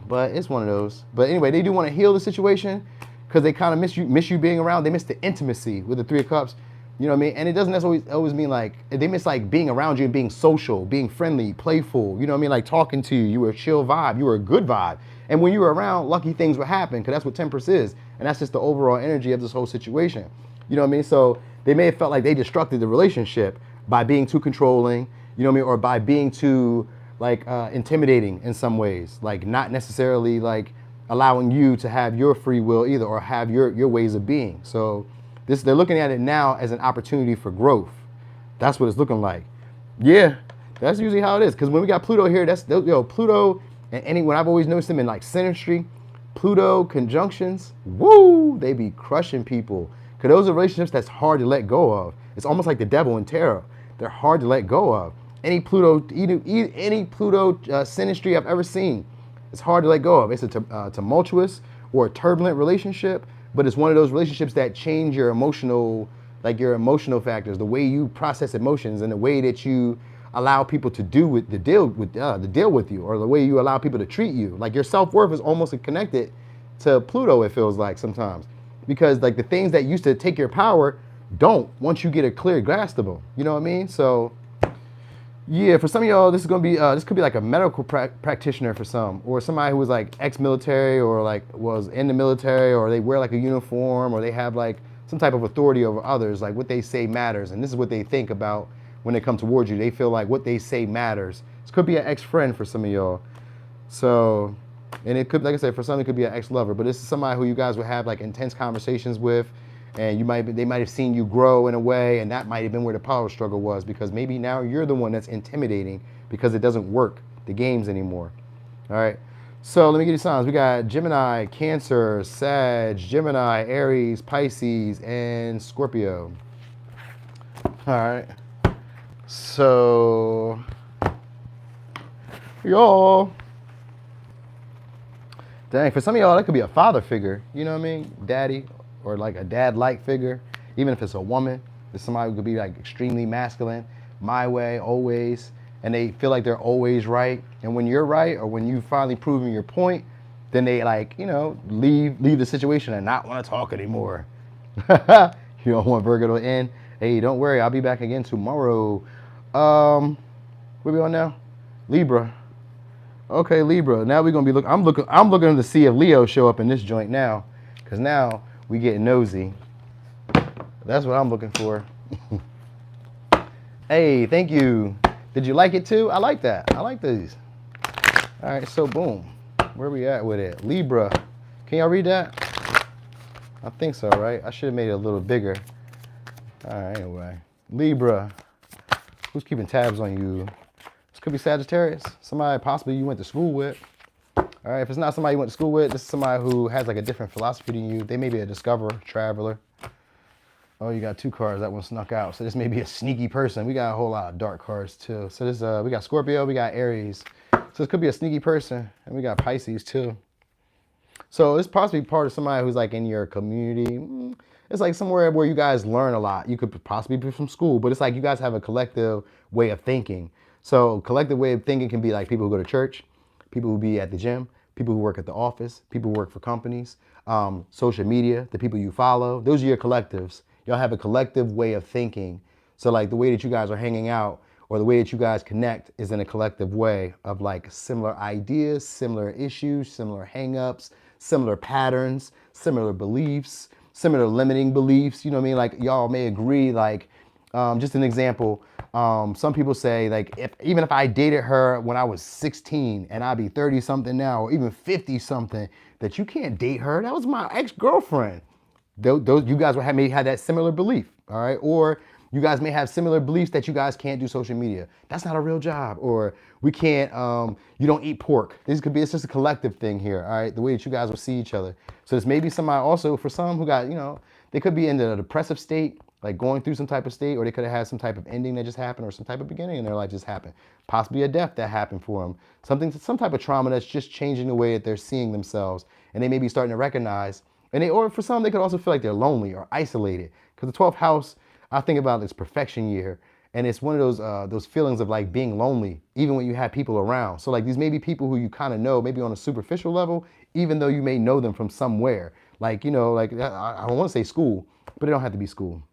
but it's one of those. But anyway, they do want to heal the situation, because they kind of miss you being around. They miss the intimacy with the 3 of Cups. You know what I mean? And it doesn't necessarily always mean like, they miss like being around you and being social, being friendly, playful. You know what I mean? Like talking to you. You were a chill vibe. You were a good vibe. And when you were around, lucky things would happen, because that's what Temperance is. And that's just the overall energy of this whole situation. You know what I mean? So they may have felt like they destructed the relationship by being too controlling, you know what I mean? Or by being too like intimidating in some ways. Like not necessarily like allowing you to have your free will either, or have your ways of being. So they're looking at it now as an opportunity for growth. That's what it's looking like. Yeah, that's usually how it is. Because when we got Pluto here, that's, Pluto, and when I've always noticed them in like synastry, Pluto conjunctions, woo, they be crushing people. Because those are relationships that's hard to let go of. It's almost like the devil and tarot. They're hard to let go of. Any Pluto synastry I've ever seen, it's hard to let go of. It's a tumultuous or a turbulent relationship, but it's one of those relationships that change your emotional factors, the way you process emotions, and the way that you allow people to deal with you, or the way you allow people to treat you. Like your self-worth is almost connected to Pluto, it feels like sometimes, because like the things that used to take your power don't, once you get a clear grasp of them. You know what I mean? So yeah, for some of y'all, this is gonna be this could be like a medical practitioner for some, or somebody who was like ex-military, or like was in the military, or they wear like a uniform, or they have like some type of authority over others. Like what they say matters, and this is what they think about when they come towards you. They feel like what they say matters. This could be an ex-friend for some of y'all. So, and it could, like I said, for some it could be an ex-lover. But this is somebody who you guys would have like intense conversations with. And they might have seen you grow in a way, and that might have been where the power struggle was, because maybe now you're the one that's intimidating because it doesn't work the games anymore. All right. So let me give you signs. We got Gemini, Cancer, Sag, Gemini, Aries, Pisces, and Scorpio. All right. So, y'all. Dang, for some of y'all, that could be a father figure. You know what I mean? Daddy, or like a dad-like figure. Even if it's a woman, it's somebody who could be like extremely masculine, my way, always. And they feel like they're always right. And when you're right, or when you finally proven your point, then they like, you know, leave the situation and not want to talk anymore. You don't want Virgo to end. Hey, don't worry, I'll be back again tomorrow. Where we on now? Libra. Okay, Libra. Now we're gonna be I'm looking to see if Leo show up in this joint now, because now we getting nosy. That's what I'm looking for. Hey, thank you. Did you like it too? I like that. I like these. All right, so boom. Where we at with it? Libra. Can y'all read that? I think so, right? I should have made it a little bigger. All right, anyway. Libra. Who's keeping tabs on you? This could be Sagittarius. Somebody possibly you went to school with. All right, if it's not somebody you went to school with, this is somebody who has like a different philosophy than you. They may be a discoverer, traveler. Oh, you got two cards. That one snuck out. So this may be a sneaky person. We got a whole lot of dark cards too. So this we got Scorpio, we got Aries. So this could be a sneaky person. And we got Pisces too. So it's possibly part of somebody who's like in your community. It's like somewhere where you guys learn a lot. You could possibly be from school, but it's like you guys have a collective way of thinking. So collective way of thinking can be like people who go to church, people who be at the gym, people who work at the office, people who work for companies, social media, the people you follow. Those are your collectives. Y'all have a collective way of thinking. So like the way that you guys are hanging out or the way that you guys connect is in a collective way of like similar ideas, similar issues, similar hangups, similar patterns, similar beliefs, similar limiting beliefs. You know what I mean? Like y'all may agree, like just an example. Some people say like even if I dated her when I was 16 and I'd be 30 something now or even 50 something, that you can't date her. That was my ex-girlfriend. Those you guys may have that similar belief, all right? Or you guys may have similar beliefs that you guys can't do social media. That's not a real job. Or we can't, you don't eat pork. It's just a collective thing here, all right? The way that you guys will see each other. So this may be somebody also for some who got, you know, they could be in a depressive state, like going through some type of state, or they could have had some type of ending that just happened or some type of beginning in their life just happened. Possibly a death that happened for them. Some type of trauma that's just changing the way that they're seeing themselves. And they may be starting to recognize. Or for some, they could also feel like they're lonely or isolated. Because the 12th house, I think about this perfection year. And it's one of those feelings of like being lonely, even when you have people around. So like these may be people who you kind of know, maybe on a superficial level, even though you may know them from somewhere. Like, you know, like I don't want to say school, but it don't have to be school.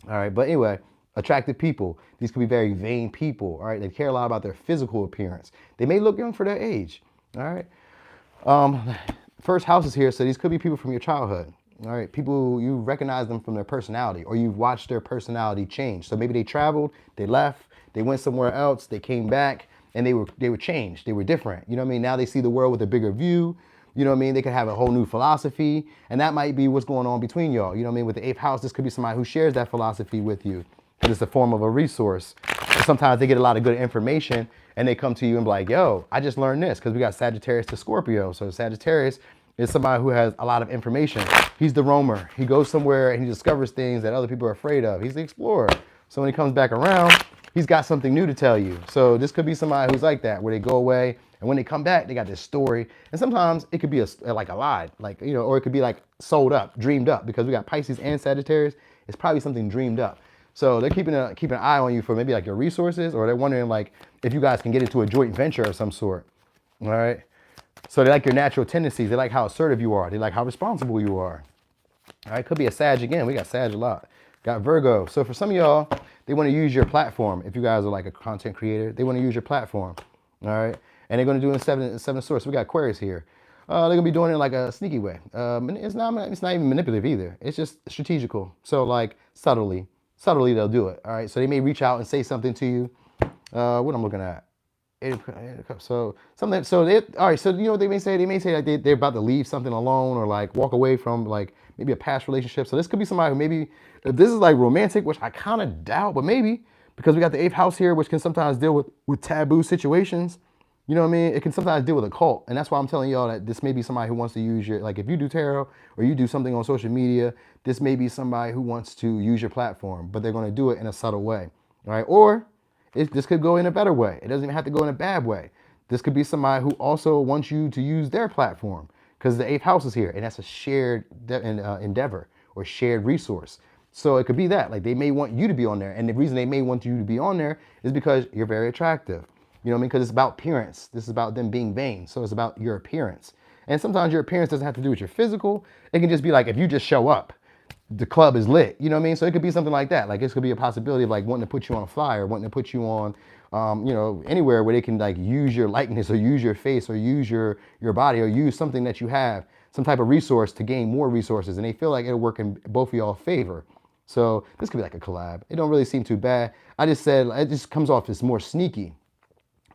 All right, but anyway, attractive people. These could be very vain people, all right? They care a lot about their physical appearance. They may look young for their age, all right? First house is here, so these could be people from your childhood. All right, people, you recognize them from their personality, or you've watched their personality change. So maybe they traveled, they left, they went somewhere else, they came back, and they were changed. They were different. You know what I mean? Now they see the world with a bigger view. You know what I mean? They could have a whole new philosophy, and that might be what's going on between y'all. You know what I mean? With the 8th house, this could be somebody who shares that philosophy with you, because it's a form of a resource. Sometimes they get a lot of good information, and they come to you and be like, yo, I just learned this, because we got Sagittarius to Scorpio. So Sagittarius is somebody who has a lot of information. He's the roamer. He goes somewhere and he discovers things that other people are afraid of. He's the explorer. So when he comes back around, he's got something new to tell you. So this could be somebody who's like that, where they go away and when they come back, they got this story. And sometimes it could be like a lie, like, you know, or it could be like sold up, dreamed up, because we got Pisces and Sagittarius. It's probably something dreamed up. So they're keeping an eye on you for maybe like your resources, or they're wondering like if you guys can get into a joint venture of some sort. All right. So they like your natural tendencies. They like how assertive you are. They like how responsible you are. All right, could be a Sag again. We got Sag a lot. Got Virgo. So for some of y'all, they want to use your platform. If you guys are like a content creator, they want to use your platform. All right, and they're going to do it in seven of swords. So we got Aquarius here. They're going to be doing it in like a sneaky way. It's not even manipulative either. It's just strategical. So like subtly they'll do it. All right, so they may reach out and say something to you. What I'm looking at. So something. So they, all right. So you know what they may say? They may say like they're about to leave something alone, or like walk away from like maybe a past relationship. So this could be somebody who maybe, if this is like romantic, which I kind of doubt, but maybe, because we got the 8th house here, which can sometimes deal with taboo situations. You know what I mean? It can sometimes deal with a cult. And that's why I'm telling y'all that this may be somebody who wants to use your, like if you do tarot or you do something on social media, this may be somebody who wants to use your platform, but they're going to do it in a subtle way. All right. Or this could go in a better way. It doesn't even have to go in a bad way. This could be somebody who also wants you to use their platform because the eighth house is here and that's a shared endeavor or shared resource. So it could be that like they may want you to be on there. And the reason they may want you to be on there is because you're very attractive. You know what I mean? Because it's about appearance. This is about them being vain. So it's about your appearance. And sometimes your appearance doesn't have to do with your physical. It can just be like if you just show up, the club is lit. You know what I mean? So it could be something like that. Like this could be a possibility of like wanting to put you on a flyer, wanting to put you on, you know, anywhere where they can like use your likeness or use your face or use your body or use something that you have, some type of resource to gain more resources. And they feel like it'll work in both of y'all's favor. So this could be like a collab. It don't really seem too bad. I just said it just comes off as more sneaky,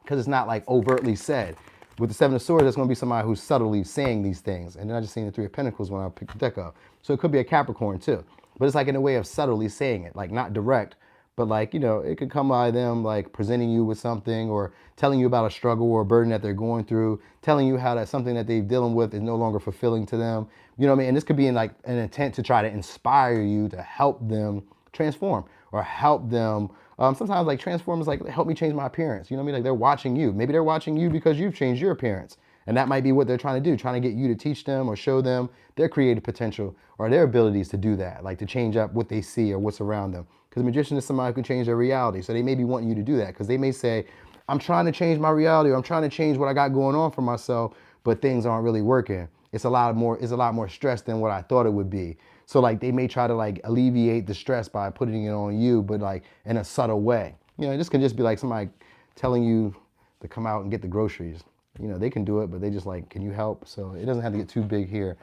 because it's not like overtly said. With the Seven of Swords, that's going to be somebody who's subtly saying these things. And then I just seen the Three of Pentacles when I picked the deck up. So it could be a Capricorn too. But it's like in a way of subtly saying it, like not direct, but like, you know, it could come by them like presenting you with something or telling you about a struggle or a burden that they're going through, telling you how that something that they're dealing with is no longer fulfilling to them. You know what I mean? And this could be in like an intent to try to inspire you to help them transform or help them. Sometimes like transform is like, help me change my appearance. You know what I mean? Like they're watching you. Maybe they're watching you because you've changed your appearance. And that might be what they're trying to do, trying to get you to teach them or show them their creative potential or their abilities to do that, like to change up what they see or what's around them. Because a magician is somebody who can change their reality. So they may be wanting you to do that because they may say, I'm trying to change my reality or I'm trying to change what I got going on for myself, but things aren't really working. It's a lot more stress than what I thought it would be. So like they may try to like alleviate the stress by putting it on you, but like in a subtle way. You know, this can just be like somebody telling you to come out and get the groceries. You know, they can do it, but they just like, can you help? So it doesn't have to get too big here.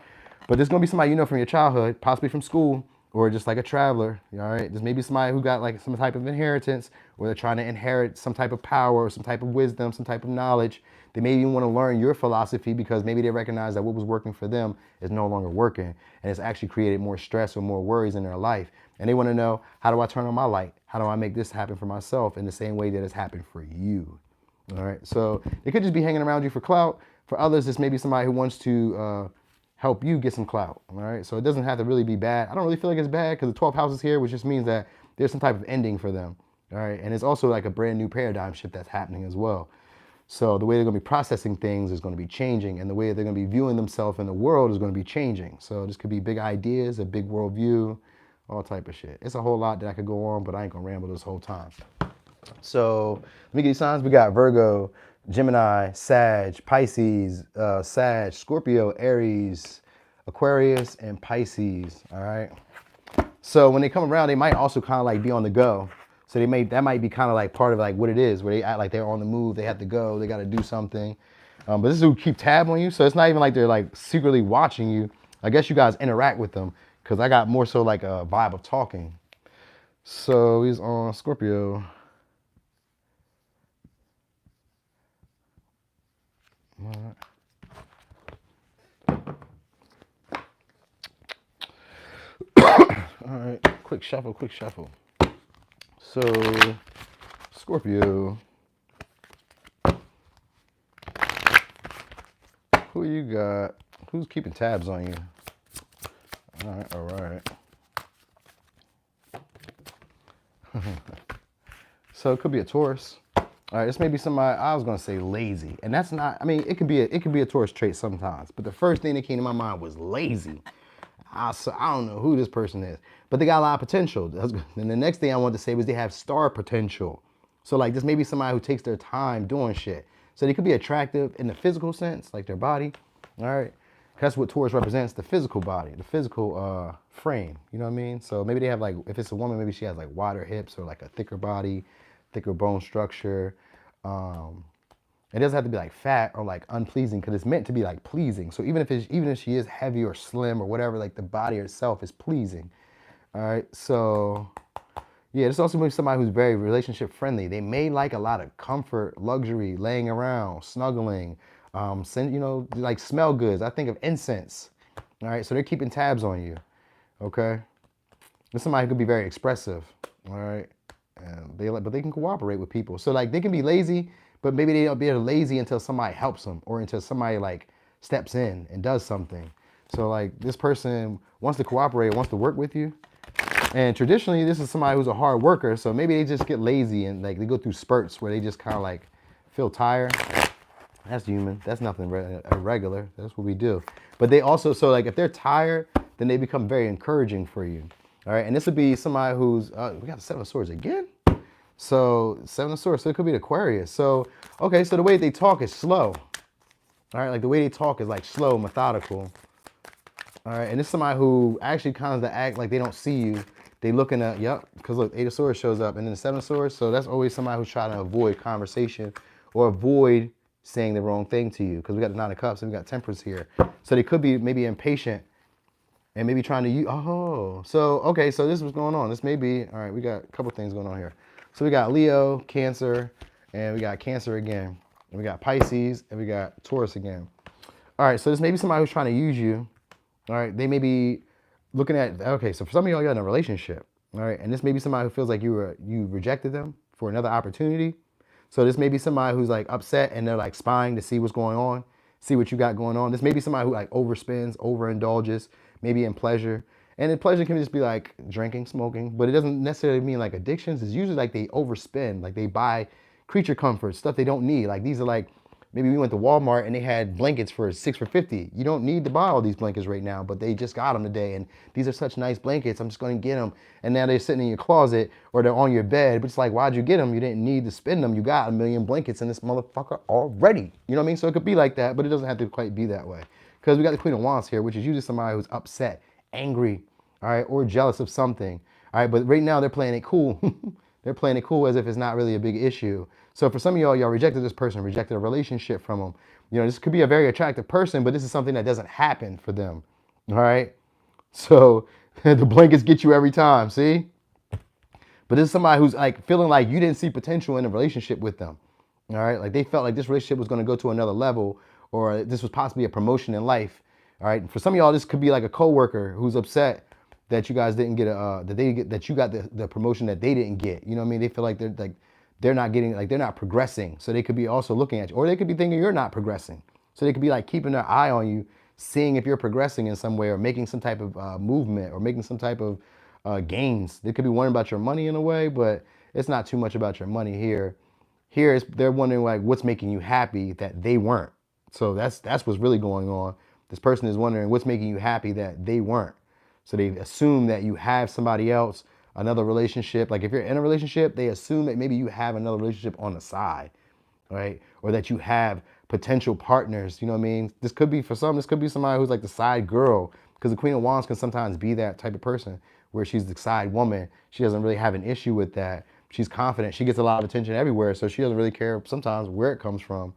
But there's gonna be somebody you know from your childhood, possibly from school, or just like a traveler, all right? There's maybe somebody who got like some type of inheritance, or they're trying to inherit some type of power or some type of wisdom, some type of knowledge. They may even want to learn your philosophy because maybe they recognize that what was working for them is no longer working, and it's actually created more stress or more worries in their life. And they want to know, how do I turn on my light? How do I make this happen for myself in the same way that it's happened for you? All right, so they could just be hanging around you for clout. For others, this may be somebody who wants to help you get some clout. All right, so it doesn't have to really be bad. I don't really feel like it's bad because the 12th house is here, which just means that there's some type of ending for them. All right, and it's also like a brand new paradigm shift that's happening as well. So the way they're going to be processing things is going to be changing, and the way they're going to be viewing themselves in the world is going to be changing. So this could be big ideas, a big worldview, all type of shit. It's a whole lot that I could go on, but I ain't going to ramble this whole time. So let me get these signs. We got Virgo, Gemini, Sag, Pisces, Sag, Scorpio, Aries, Aquarius, and Pisces. All right. So when they come around, they might also kind of like be on the go. So that might be kind of like part of like what it is, where they act like they're on the move. They have to go. They got to do something. But this is who keep tab on you. So it's not even like they're like secretly watching you. I guess you guys interact with them because I got more so like a vibe of talking. So he's on Scorpio. All right, quick shuffle. So, Scorpio, who you got? Who's keeping tabs on you? All right. So it could be a Taurus. All right, this may be somebody, I was gonna say lazy, and that's not. I mean, it could be a Taurus trait sometimes. But the first thing that came to my mind was lazy. I don't know who this person is, but they got a lot of potential. And the next thing I wanted to say was they have star potential. So like this may be somebody who takes their time doing shit. So they could be attractive in the physical sense, like their body. All right, that's what Taurus represents, the physical body, the physical frame. You know what I mean? So maybe they have like, if it's a woman, maybe she has like wider hips or like a thicker body, thicker bone structure. It doesn't have to be like fat or like unpleasing because it's meant to be like pleasing. So even if she is heavy or slim or whatever, like the body itself is pleasing. All right. So yeah, this also means somebody who's very relationship friendly. They may like a lot of comfort, luxury, laying around, snuggling, like smell goods. I think of incense. All right. So they're keeping tabs on you. Okay. This somebody who could be very expressive. All right. And but they can cooperate with people. So like they can be lazy, but maybe they don't be lazy until somebody helps them or until somebody like steps in and does something. So like this person wants to cooperate, wants to work with you. And traditionally, this is somebody who's a hard worker. So maybe they just get lazy and like they go through spurts where they just kind of like feel tired. That's human. That's nothing irregular. That's what we do. But they also, so like if they're tired, then they become very encouraging for you. All right. And this would be somebody who's, we got the Seven of Swords again. So Seven of Swords. So it could be the Aquarius. So, okay. So the way they talk is slow. All right. Like the way they talk is like slow, methodical. All right. And this is somebody who actually kind of act like they don't see you. They looking at, yep. Because look, Eight of Swords shows up and then the Seven of Swords. So that's always somebody who's trying to avoid conversation or avoid saying the wrong thing to you, because we got the Nine of Cups and we got Temperance here. So they could be maybe impatient and maybe trying to use, oh, so, okay, so this is what's going on. This may be, all right, we got a couple things going on here. So we got Leo, Cancer, and we got Cancer again. And we got Pisces, and we got Taurus again. All right, so this may be somebody who's trying to use you. All right, they may be looking at, okay, so for some of y'all, you're in a relationship. All right, and this may be somebody who feels like you rejected them for another opportunity. So this may be somebody who's like upset and they're like spying to see what's going on, see what you got going on. This may be somebody who like overspends, overindulges, maybe in pleasure. And then pleasure can just be like drinking, smoking, but it doesn't necessarily mean like addictions. It's usually like they overspend, like they buy creature comforts, stuff they don't need. Like these are like, maybe we went to Walmart and they had blankets for 6 for $50. You don't need to buy all these blankets right now, but they just got them today. And these are such nice blankets. I'm just going to get them. And now they're sitting in your closet or they're on your bed. But it's like, why'd you get them? You didn't need to spend them. You got a million blankets in this motherfucker already. You know what I mean? So it could be like that, but it doesn't have to quite be that way. Because we got the Queen of Wands here, which is usually somebody who's upset, angry, all right, or jealous of something. All right, but right now they're playing it cool. They're playing it cool as if it's not really a big issue. So for some of y'all rejected this person, rejected a relationship from them. You know, this could be a very attractive person, but this is something that doesn't happen for them. All right. So the blankets get you every time. See? But this is somebody who's like feeling like you didn't see potential in a relationship with them. All right. Like they felt like this relationship was going to go to another level, or this was possibly a promotion in life. All right. For some of y'all, this could be like a coworker who's upset that you guys didn't get that you got the promotion that they didn't get. You know what I mean? They feel like they're not getting, like they're not progressing. So they could be also looking at you, or they could be thinking you're not progressing. So they could be like keeping their eye on you, seeing if you're progressing in some way or making some type of movement or making some type of gains. They could be wondering about your money in a way, but it's not too much about your money here. Here they're wondering like what's making you happy that they weren't. So that's what's really going on. This person is wondering what's making you happy that they weren't. So they assume that you have somebody else, another relationship. Like if you're in a relationship, they assume that maybe you have another relationship on the side, right? Or that you have potential partners, you know what I mean? This could be, for some, this could be somebody who's like the side girl, because the Queen of Wands can sometimes be that type of person where she's the side woman. She doesn't really have an issue with that. She's confident. She gets a lot of attention everywhere, so she doesn't really care sometimes where it comes from.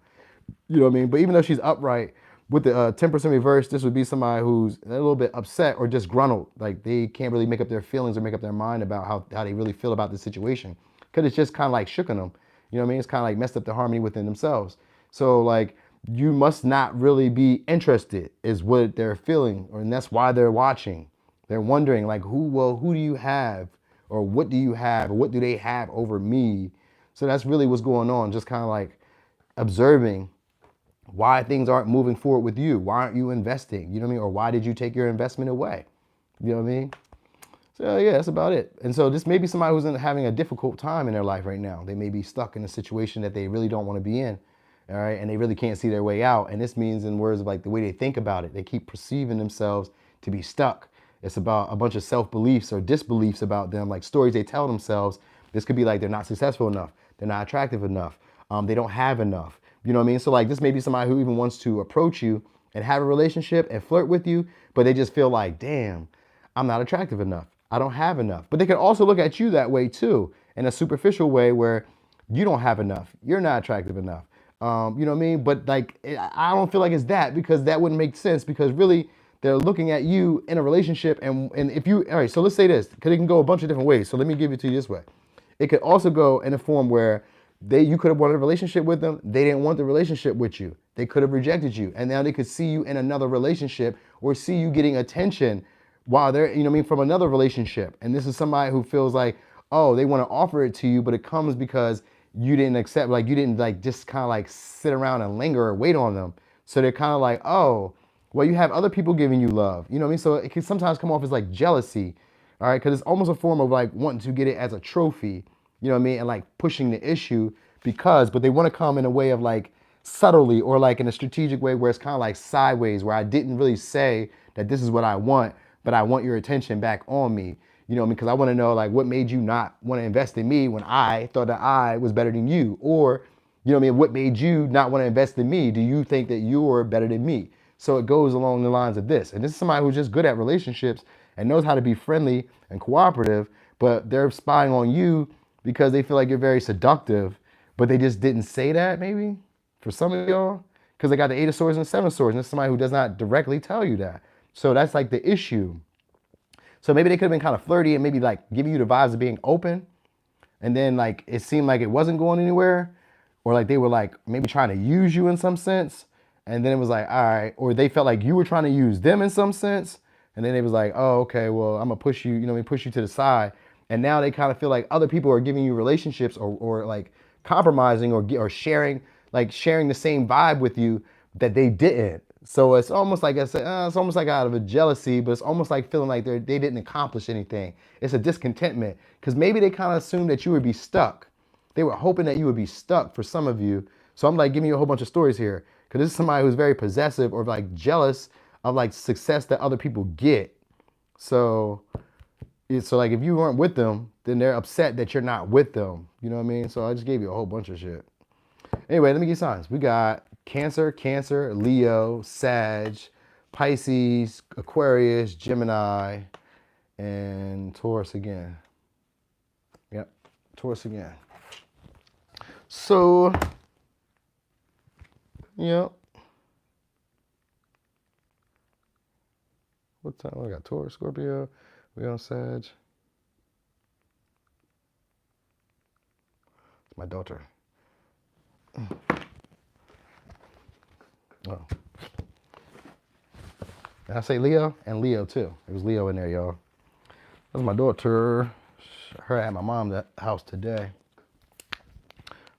You know what I mean? But even though she's upright, with the 10% reverse, this would be somebody who's a little bit upset or disgruntled. Like they can't really make up their feelings or make up their mind about how they really feel about the situation. Because it's just kind of like shooken them. You know what I mean? It's kind of like messed up the harmony within themselves. So like you must not really be interested is what they're feeling. And that's why they're watching. They're wondering like, who do you have? Or what do you have? Or what do they have over me? So that's really what's going on. Just kind of like observing why things aren't moving forward with you. Why aren't you investing? You know what I mean? Or why did you take your investment away? You know what I mean? So yeah, that's about it. And so this may be somebody who's having a difficult time in their life right now. They may be stuck in a situation that they really don't want to be in. All right. And they really can't see their way out. And this means, in words of like the way they think about it, they keep perceiving themselves to be stuck. It's about a bunch of self-beliefs or disbeliefs about them, like stories they tell themselves. This could be like they're not successful enough. They're not attractive enough. They don't have enough. You know what I mean? So like this may be somebody who even wants to approach you and have a relationship and flirt with you, but they just feel like, damn, I'm not attractive enough. I don't have enough. But they can also look at you that way too, in a superficial way where you don't have enough. You're not attractive enough. You know what I mean? But like, I don't feel like it's that, because that wouldn't make sense, because really they're looking at you in a relationship. And if you, all right, so let's say this, because it can go a bunch of different ways. So let me give it to you this way. It could also go in a form where you could have wanted a relationship with them. They didn't want the relationship with you. They could have rejected you. And now they could see you in another relationship or see you getting attention while they're, you know what I mean, from another relationship. And this is somebody who feels like, oh, they want to offer it to you, but it comes because you didn't accept, like you didn't like just kind of like sit around and linger or wait on them. So they're kind of like, oh, well, you have other people giving you love. You know what I mean? So it can sometimes come off as like jealousy, all right? Because it's almost a form of like wanting to get it as a trophy, you know what I mean? And like pushing the issue but they want to come in a way of like subtly or like in a strategic way where it's kind of like sideways, where I didn't really say that this is what I want, but I want your attention back on me. You know what I mean? Because I want to know like what made you not want to invest in me when I thought that I was better than you, or you know what I mean? What made you not want to invest in me? Do you think that you're better than me? So it goes along the lines of this. And this is somebody who's just good at relationships and knows how to be friendly and cooperative, but they're spying on you because they feel like you're very seductive, but they just didn't say that maybe for some of y'all, because they got the 8 of Swords and the 7 of Swords, and it's somebody who does not directly tell you that. So that's like the issue. So maybe they could have been kind of flirty and maybe like giving you the vibes of being open, and then like it seemed like it wasn't going anywhere, or like they were like maybe trying to use you in some sense, and then it was like, all right, or they felt like you were trying to use them in some sense, and then it was like, oh, okay, well, I'm gonna push you, you know, push you to the side, and now they kind of feel like other people are giving you relationships or like compromising or sharing the same vibe with you that they didn't. So it's almost like I said, it's almost like out of a jealousy, but it's almost like feeling like they didn't accomplish anything. It's a discontentment because maybe they kind of assumed that you would be stuck. They were hoping that you would be stuck for some of you. So I'm like giving you a whole bunch of stories here because this is somebody who's very possessive or like jealous of like success that other people get. So like if you weren't with them, then they're upset that you're not with them. You know what I mean? So I just gave you a whole bunch of shit. Anyway, let me get signs. We got Cancer, Leo, Sag, Pisces, Aquarius, Gemini, and Taurus again. Yep, Taurus again. So, yep. What time? We got Taurus, Scorpio. We on Sag. It's my daughter. Oh. Did I say Leo? And Leo too. It was Leo in there, y'all. That's my daughter. Her at my mom's house today.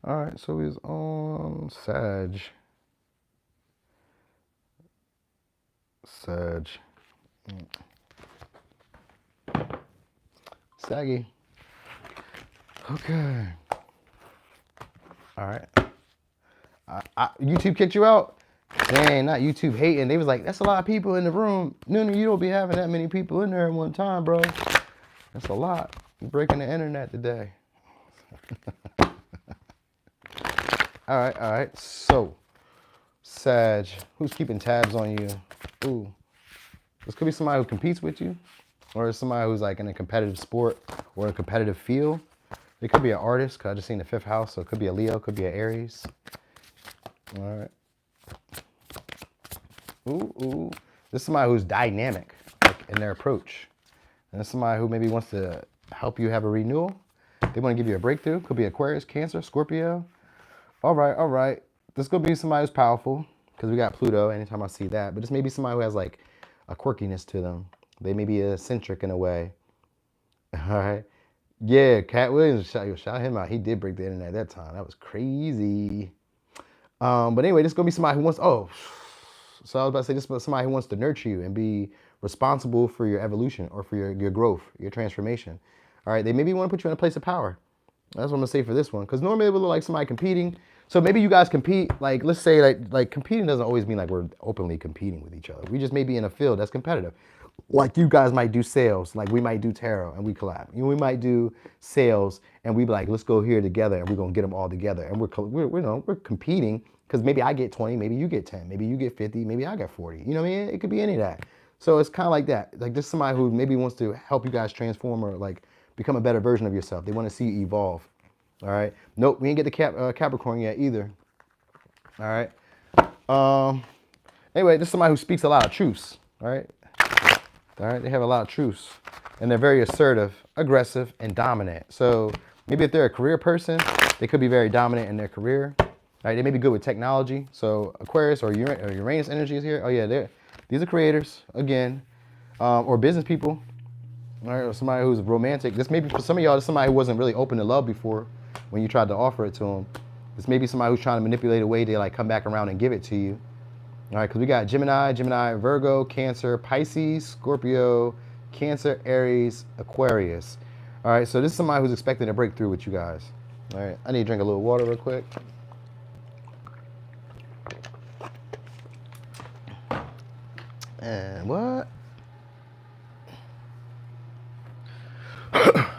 All right, so he's on Sag. Saggy. Okay. All right. YouTube kicked you out? Dang, not YouTube hating. They was like, that's a lot of people in the room. No, you don't be having that many people in there at one time, bro. That's a lot. You're breaking the internet today. All right. So, Sag, who's keeping tabs on you? Ooh. This could be somebody who competes with you, or somebody who's like in a competitive sport or a competitive field. It could be an artist, because I just seen the 5th house, so it could be a Leo, it could be an Aries. All right. Ooh. This is somebody who's dynamic like, in their approach. And this is somebody who maybe wants to help you have a renewal. They want to give you a breakthrough. Could be Aquarius, Cancer, Scorpio. All right. This could be somebody who's powerful, because we got Pluto anytime I see that. But this may be somebody who has like a quirkiness to them. They may be eccentric in a way. All right. Yeah, Cat Williams, shout him out. He did break the internet at that time. That was crazy. But anyway, this is going to be somebody who wants, so I was about to say this is somebody who wants to nurture you and be responsible for your evolution or for your growth, your transformation. All right, they maybe want to put you in a place of power. That's what I'm going to say for this one. Because normally it would look like somebody competing. So maybe you guys compete, like let's say like competing doesn't always mean like we're openly competing with each other. We just may be in a field that's competitive. Like you guys might do sales, like we might do tarot and we collab. You know, we might do sales and we be like, let's go here together and we're gonna get them all together. And we're competing because maybe I get 20, maybe you get 10, maybe you get 50, maybe I get 40. You know what I mean? It could be any of that. So it's kind of like that. Like this is somebody who maybe wants to help you guys transform or like become a better version of yourself. They want to see you evolve. All right. Nope, we ain't get the Capricorn yet either. All right. Anyway, this is somebody who speaks a lot of truths. All right. All right, they have a lot of truths, and they're very assertive, aggressive, and dominant. So maybe if they're a career person, they could be very dominant in their career. All right, they may be good with technology. So Aquarius or Uranus energy is here. Oh yeah, these are creators again, or business people. All right, or somebody who's romantic. This may be for some of y'all. This is somebody who wasn't really open to love before, when you tried to offer it to them. This may be somebody who's trying to manipulate a way to like come back around and give it to you. All right, because we got Gemini, Virgo, Cancer, Pisces, Scorpio, Cancer, Aries, Aquarius. All right, so this is somebody who's expecting a breakthrough with you guys. All right, I need to drink a little water real quick. And what?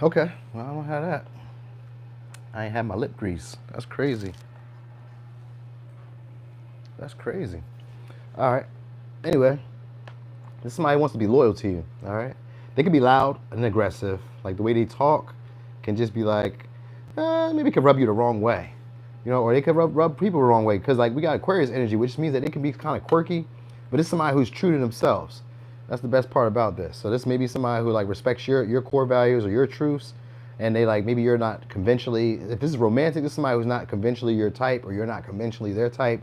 Okay, well, I don't have that. I ain't had my lip grease. That's crazy. That's crazy. All right. Anyway, this is somebody who wants to be loyal to you. All right. They can be loud and aggressive. Like the way they talk can just be like, maybe it could rub you the wrong way. You know, or they could rub people the wrong way. Because like we got Aquarius energy, which means that they can be kind of quirky, but it's somebody who's true to themselves. That's the best part about this. So this may be somebody who like respects your core values or your truths, and they like, maybe you're not conventionally, if this is romantic, this is somebody who's not conventionally your type or you're not conventionally their type.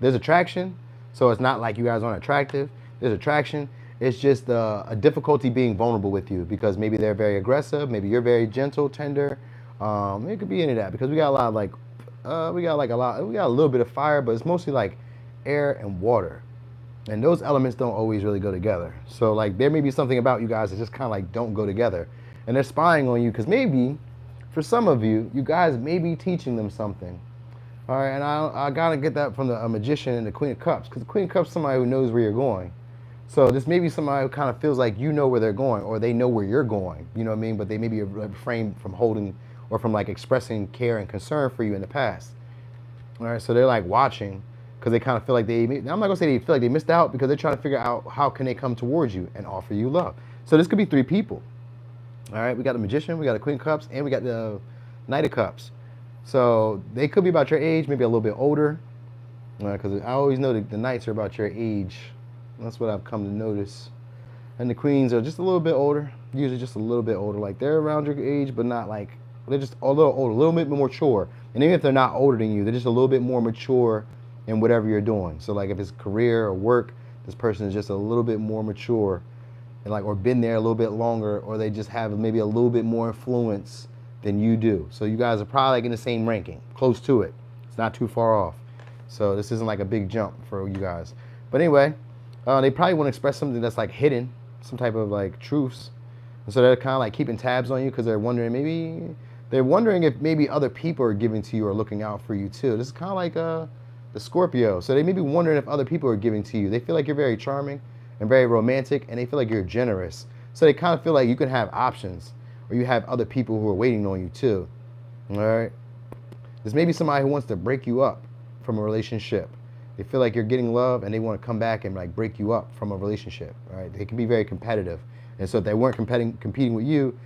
There's attraction, so it's not like you guys aren't attractive. There's attraction. It's just a difficulty being vulnerable with you because maybe they're very aggressive, maybe you're very gentle, tender. It could be any of that because we got a lot of like, we got a little bit of fire, but it's mostly like air and water. And those elements don't always really go together. So like there may be something about you guys that just kind of like don't go together. And they're spying on you because maybe, for some of you, you guys may be teaching them something. All right, and I gotta get that from the Magician and the Queen of Cups, because the Queen of Cups is somebody who knows where you're going. So this may be somebody who kind of feels like you know where they're going, or they know where you're going, you know what I mean? But they maybe refrain from holding, or from like expressing care and concern for you in the past. All right, so they're like watching, because they kind of feel like I'm not gonna say they feel like they missed out, because they're trying to figure out how can they come towards you and offer you love. So this could be 3 people. All right, we got the Magician, we got the Queen of Cups, and we got the Knight of Cups. So they could be about your age, maybe a little bit older, because I always know that the Knights are about your age. That's what I've come to notice. And the Queens are just a little bit older, usually just a little bit older. Like they're around your age, but not like, they're just a little older, a little bit more mature. And even if they're not older than you, they're just a little bit more mature in whatever you're doing. So like if it's career or work, this person is just a little bit more mature, and like, or been there a little bit longer, or they just have maybe a little bit more influence than you do. So you guys are probably like in the same ranking, close to it. It's not too far off. So this isn't like a big jump for you guys. But anyway, they probably want to express something that's like hidden, some type of like truths. And so they're kind of like keeping tabs on you because they're wondering if maybe other people are giving to you or looking out for you too. This is kind of like the Scorpio. So they may be wondering if other people are giving to you. They feel like you're very charming and very romantic, and they feel like you're generous. So they kind of feel like you can have options, or you have other people who are waiting on you too. All right. This may be somebody who wants to break you up from a relationship. They feel like you're getting love and they want to come back and like break you up from a relationship. All right. They can be very competitive. And so if they weren't competing with you,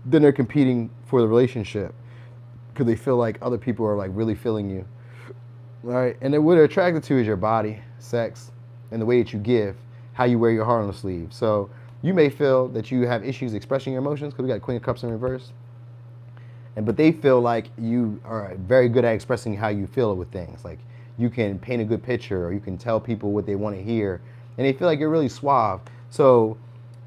then they're competing for the relationship because they feel like other people are like really feeling you. All right. And then what they're attracted to is your body, sex, and the way that you give, how you wear your heart on the sleeve. So you may feel that you have issues expressing your emotions because we got Queen of Cups in reverse. But they feel like you are very good at expressing how you feel with things. Like you can paint a good picture, or you can tell people what they want to hear. And they feel like you're really suave. So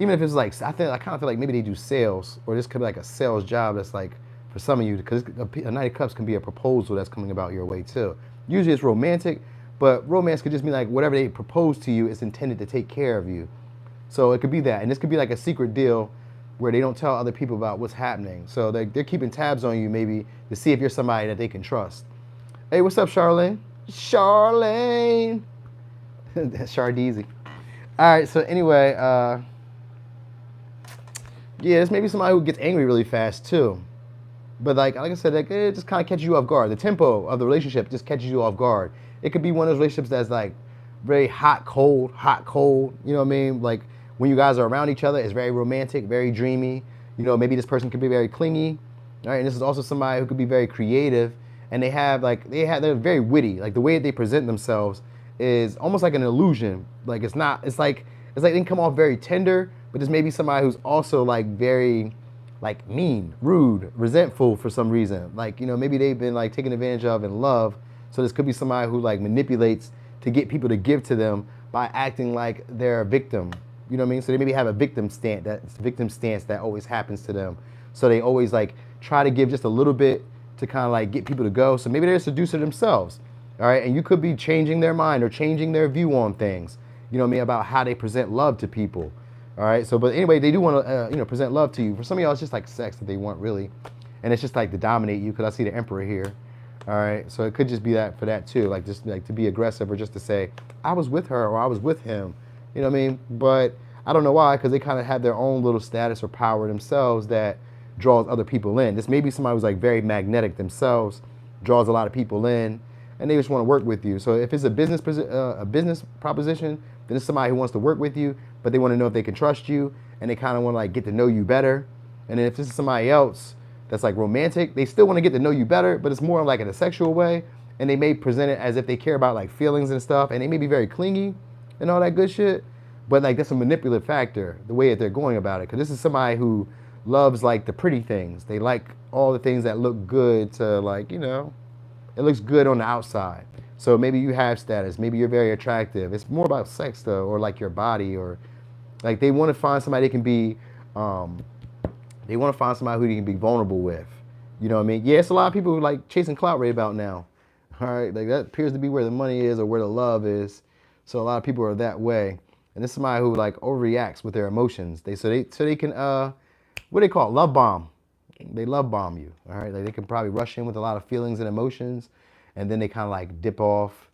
even if it's like, I kind of feel like maybe they do sales, or this could be like a sales job that's like for some of you, because a Knight of Cups can be a proposal that's coming about your way too. Usually it's romantic, but romance could just be like whatever they propose to you is intended to take care of you. So it could be that. And this could be like a secret deal where they don't tell other people about what's happening. So they're keeping tabs on you maybe to see if you're somebody that they can trust. Hey, what's up, Charlene? Charlene. Chardeezy. All right, so anyway, yeah, this may be somebody who gets angry really fast too. But like I said, like, it just kind of catches you off guard. The tempo of the relationship just catches you off guard. It could be one of those relationships that's like very hot, cold, you know what I mean? Like when you guys are around each other, it's very romantic, very dreamy. You know, maybe this person could be very clingy. All right, and this is also somebody who could be very creative, and they're very witty. Like the way that they present themselves is almost like an illusion. Like it's like they can come off very tender, but this may be somebody who's also like very like mean, rude, resentful for some reason. Like, you know, maybe they've been like taken advantage of in love. So this could be somebody who like manipulates to get people to give to them by acting like they're a victim. You know what I mean? So they maybe have a victim stance that always happens to them. So they always like try to give just a little bit to kind of like get people to go. So maybe they're a seducer themselves, all right? And you could be changing their mind or changing their view on things, you know what I mean, about how they present love to people, all right? So, but anyway, they do want to, you know, present love to you. For some of y'all, it's just like sex that they want, really. And it's just like to dominate you, because I see the Emperor here, all right? So it could just be that for that too, like just like to be aggressive, or just to say, I was with her or I was with him, you know what I mean? But I don't know why, because they kind of have their own little status or power themselves that draws other people in. This may be somebody who's like very magnetic themselves, draws a lot of people in, and they just want to work with you. So if it's a business proposition, then it's somebody who wants to work with you, but they want to know if they can trust you, and they kind of want to like get to know you better. And then if this is somebody else that's like romantic, they still want to get to know you better, but it's more like in a sexual way, and they may present it as if they care about like feelings and stuff, and they may be very clingy and all that good shit, but like that's a manipulative factor, the way that they're going about it, because this is somebody who loves like the pretty things. They like all the things that look good to, like, you know, it looks good on the outside. So maybe you have status, maybe you're very attractive. It's more about sex though, or like your body, or like they want to find somebody they can be, they want to find somebody who they can be vulnerable with. You know what I mean? Yeah, it's a lot of people who like chasing clout right about now. All right, like that appears to be where the money is or where the love is. So a lot of people are that way. And this is somebody who like overreacts with their emotions. So they can what do they call it? Love bomb. They love bomb you. All right, like they can probably rush in with a lot of feelings and emotions, and then they kind of like dip off.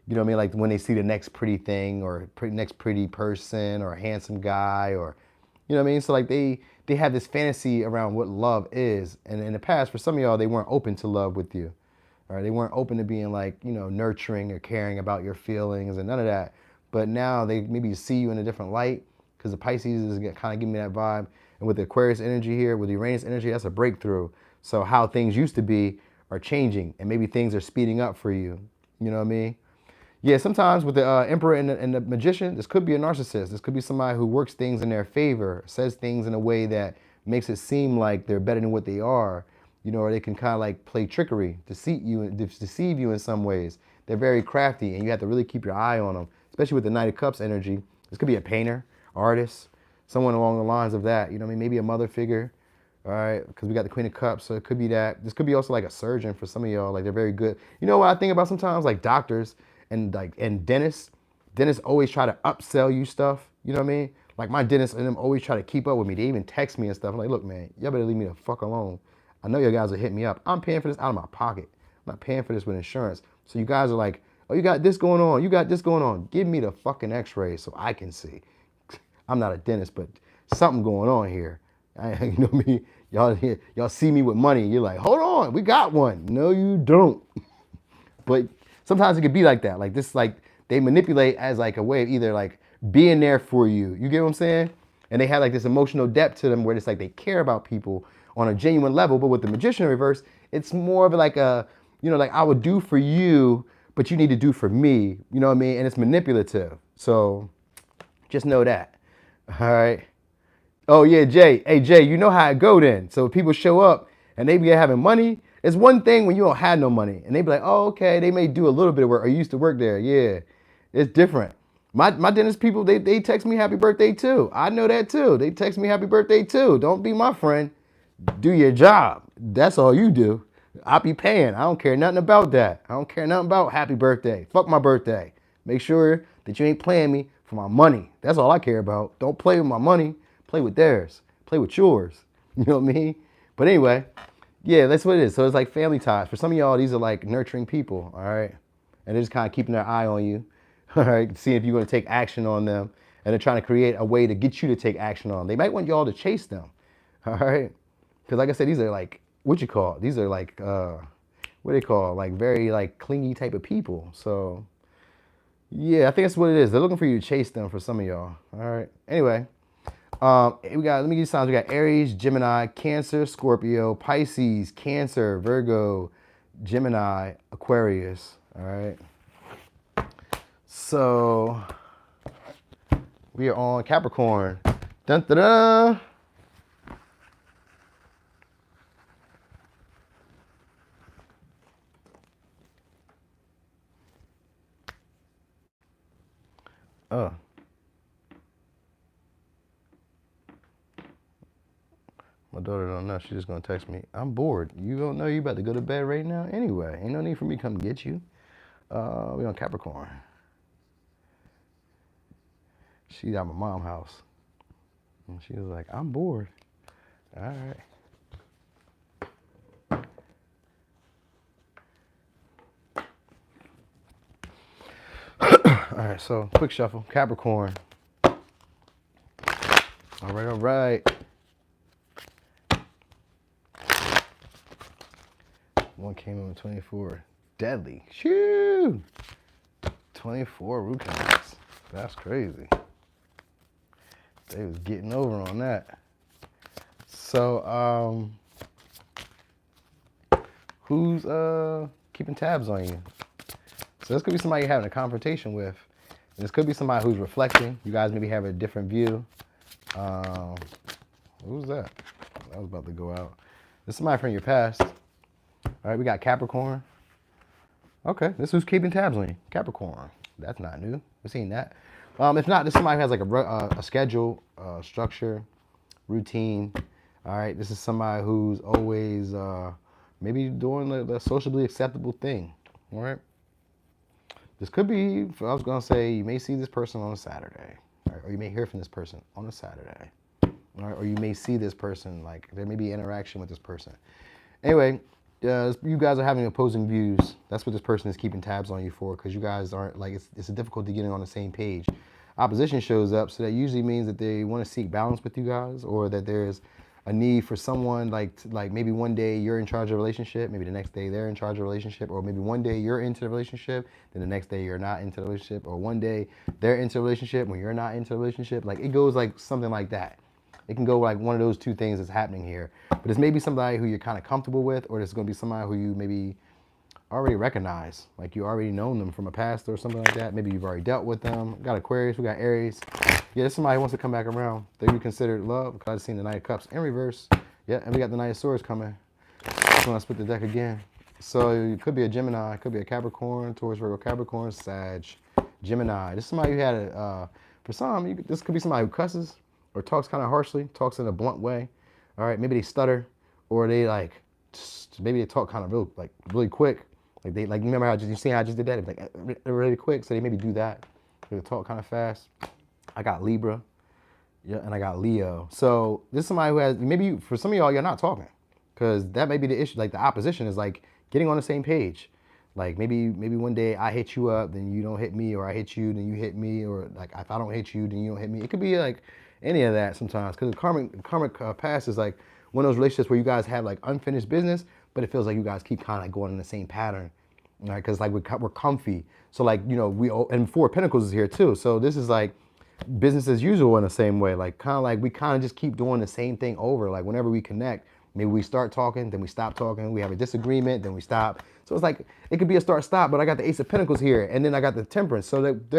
You know what I mean? Like when they see the next pretty thing, or next pretty person, or a handsome guy, or you know what I mean? So like they have this fantasy around what love is, and in the past, for some of y'all, they weren't open to love with you. All right, they weren't open to being like, you know, nurturing or caring about your feelings and none of that. But now they maybe see you in a different light, because the Pisces is kind of giving me that vibe. And with the Aquarius energy here, with the Uranus energy, that's a breakthrough. So how things used to be are changing, and maybe things are speeding up for you. You know what I mean? Yeah, sometimes with the Emperor and the Magician, this could be a narcissist. This could be somebody who works things in their favor, says things in a way that makes it seem like they're better than what they are. You know, or they can kind of like play trickery, deceive you in some ways. They're very crafty, and you have to really keep your eye on them, especially with the Knight of Cups energy. This could be a painter, artist, someone along the lines of that. You know what I mean? Maybe a mother figure, all right? Because we got the Queen of Cups, so it could be that. This could be also like a surgeon for some of y'all. Like they're very good. You know what I think about sometimes? Like doctors and dentists. Dentists always try to upsell you stuff. You know what I mean? Like my dentist and them always try to keep up with me. They even text me and stuff. I'm like, look, man, y'all better leave me the fuck alone. I know you guys will hit me up. I'm paying for this out of my pocket. I'm not paying for this with insurance. So you guys are like, oh, you got this going on. You got this going on. Give me the fucking x-ray so I can see. I'm not a dentist, but something going on here. You know me? Y'all see me with money. You're like, hold on, we got one. No, you don't. But sometimes it could be like that. Like this, like they manipulate as like a way of either like being there for you. You get what I'm saying? And they have like this emotional depth to them where it's like they care about people on a genuine level. But with the Magician in reverse, it's more of like a, you know, like I would do for you, but you need to do for me. You know what I mean? And it's manipulative. So just know that. All right. Oh yeah, Jay. Hey Jay, you know how it go then. So if people show up and they be having money, it's one thing when you don't have no money. And they be like, oh, okay, they may do a little bit of work, or you used to work there. Yeah, it's different. My dentist people, they text me happy birthday too. I know that too. They text me happy birthday too. Don't be my friend. Do your job. That's all you do. I be paying. I don't care nothing about that. I don't care nothing about happy birthday. Fuck my birthday. Make sure that you ain't playing me for my money. That's all I care about. Don't play with my money. Play with theirs. Play with yours. You know what I mean? But anyway, yeah, that's what it is. So it's like family ties. For some of y'all, these are like nurturing people, all right? And they're just kind of keeping their eye on you, all right? Seeing if you're going to take action on them. And they're trying to create a way to get you to take action on them. They might want y'all to chase them, all right? Because like I said, these are like, what you call it? These are like, what they call, like very like clingy type of people. So yeah, I think that's what it is. They're looking for you to chase them for some of y'all, all right? Anyway. Let me give you signs. We got Aries, Gemini, Cancer, Scorpio, Pisces, Cancer, Virgo, Gemini, Aquarius. All right. So we are on Capricorn. Dun, dun, dun. My daughter don't know. She's just gonna text me. I'm bored. You don't know you about to go to bed right now? Anyway, ain't no need for me to come get you. We on Capricorn. She's at my mom's house. And she was like, I'm bored. All right. All right, so quick shuffle. Capricorn. All right, all right. One came in with 24. Deadly. Shoo! 24 root canals. That's crazy. They was getting over on that. So, who's keeping tabs on you? So this could be somebody you're having a confrontation with. This could be somebody who's reflecting. You guys maybe have a different view. Who's that? That was about to go out. This is somebody from your past. All right, we got Capricorn. Okay, this is who's keeping tabs on you. Capricorn. That's not new. We've seen that. If not, this is somebody who has like a schedule, structure, routine. All right, this is somebody who's always maybe doing the socially acceptable thing. All right. This could be, I was going to say, you may see this person on a Saturday, right? Or you may hear from this person on a Saturday, right? Or you may see this person, like there may be interaction with this person. Anyway, you guys are having opposing views. That's what this person is keeping tabs on you for, because you guys aren't, like, it's difficult to getting on the same page. Opposition shows up, so that usually means that they want to seek balance with you guys, or that there's a need for someone, like maybe one day you're in charge of a relationship, maybe the next day they're in charge of a relationship, or maybe one day you're into the relationship, then the next day you're not into the relationship, or one day they're into a relationship when you're not into a relationship. Like, it goes like something like that. It can go like one of those two things that's happening here. But it's maybe somebody who you're kind of comfortable with, or it's going to be somebody who you maybe already recognize, like you already known them from a past or something like that. Maybe you've already dealt with them. We got Aquarius, we got Aries. Yeah, this somebody who wants to come back around. They be considered love, because I've seen the Knight of Cups in reverse. Yeah, and we got the Knight of Swords coming. Just want to split the deck again. So it could be a Gemini, it could be a Capricorn, Taurus, Virgo, Capricorn, Sag, Gemini. This is somebody who had for some, this could be somebody who cusses or talks kind of harshly, talks in a blunt way. All right, maybe they stutter, or they maybe they talk kind of really quick. Like they remember how you see how I just did that? Like really quick, so they maybe do that. They talk kind of fast. I got Libra, yeah, and I got Leo. So this is somebody who has, maybe for some of y'all, you're not talking, because that may be the issue. Like the opposition is like getting on the same page. Like maybe one day I hit you up, then you don't hit me, or I hit you, then you hit me, or like if I don't hit you, then you don't hit me. It could be like any of that sometimes, because the karmic past is like one of those relationships where you guys have like unfinished business, but it feels like you guys keep kind of like going in the same pattern, right? Because like we're comfy. So like, you know, and Four of Pentacles is here too. So this is like business as usual in the same way. Like kind of like we kind of just keep doing the same thing over. Like whenever we connect, maybe we start talking, then we stop talking. We have a disagreement, then we stop. So it's like it could be a start-stop. But I got the Ace of Pentacles here, and then I got the Temperance. So that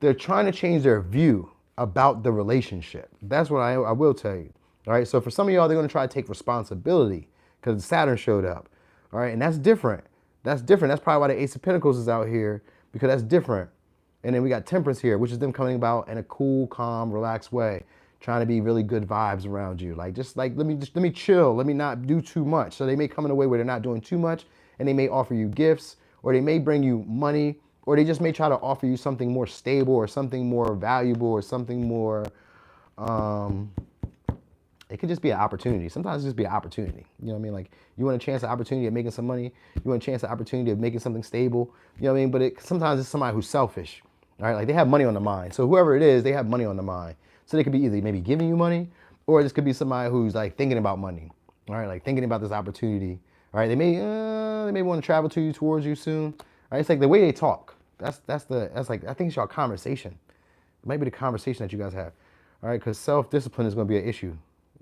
they're trying to change their view about the relationship. That's what I will tell you. All right. So for some of y'all, they're going to try to take responsibility because Saturn showed up. All right, and that's different. That's different. That's probably why the Ace of Pentacles is out here, because that's different. And then we got Temperance here, which is them coming about in a cool, calm, relaxed way, trying to be really good vibes around you. Like, just like, let me chill. Let me not do too much. So they may come in a way where they're not doing too much, and they may offer you gifts, or they may bring you money, or they just may try to offer you something more stable, or something more valuable, or something more, it could just be an opportunity. Sometimes it just be an opportunity. You know what I mean? Like, you want a chance, an opportunity of making some money. You want a chance, an opportunity of making something stable. You know what I mean? But sometimes it's somebody who's selfish. All right, like they have money on the mind. So whoever it is, they have money on the mind. So they could be either maybe giving you money, or this could be somebody who's like thinking about money. All right, like thinking about this opportunity. All right, they may want to travel towards you soon. All right, it's like the way they talk. That's like, I think it's your conversation. It might be the conversation that you guys have. All right, because self-discipline is going to be an issue.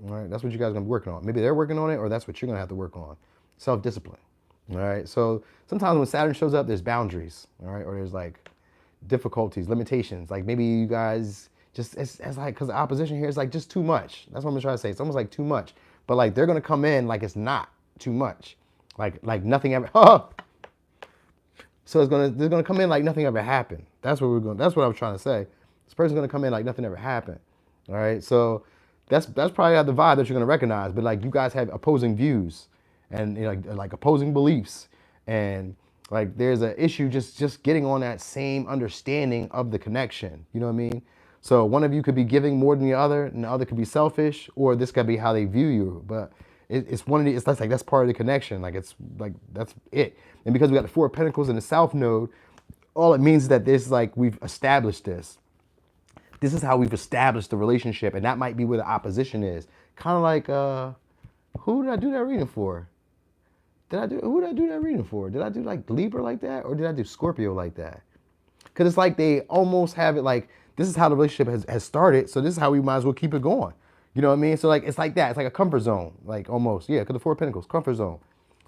All right, that's what you guys are going to be working on. Maybe they're working on it, or that's what you're going to have to work on. Self-discipline. All right, so sometimes when Saturn shows up, there's boundaries. All right, or there's like difficulties, limitations. Like maybe you guys just, it's like, because the opposition here is like just too much. That's what I'm trying to say. It's almost like too much. But like they're going to come in like it's not too much. Like nothing ever, so they're going to come in like nothing ever happened. That's what I was trying to say. This person's going to come in like nothing ever happened. All right, so that's probably the vibe that you're gonna recognize. But like you guys have opposing views and you know, like opposing beliefs, and like there's an issue just getting on that same understanding of the connection. You know what I mean? So one of you could be giving more than the other, and the other could be selfish, or this could be how they view you. But it's one of the, it's like that's part of the connection. Like it's like that's it. And because we got the Four of Pentacles in the South Node, all it means is that this like we've established this. This is how we've established the relationship, and that might be where the opposition is. Kind of like, who did I do that reading for? Who did I do that reading for? Did I do like Libra like that, or did I do Scorpio like that? Because it's like they almost have it like, this is how the relationship has started, so this is how we might as well keep it going. You know what I mean? So like, it's like that. It's like a comfort zone, like almost. Yeah, because the Four of Pentacles, comfort zone.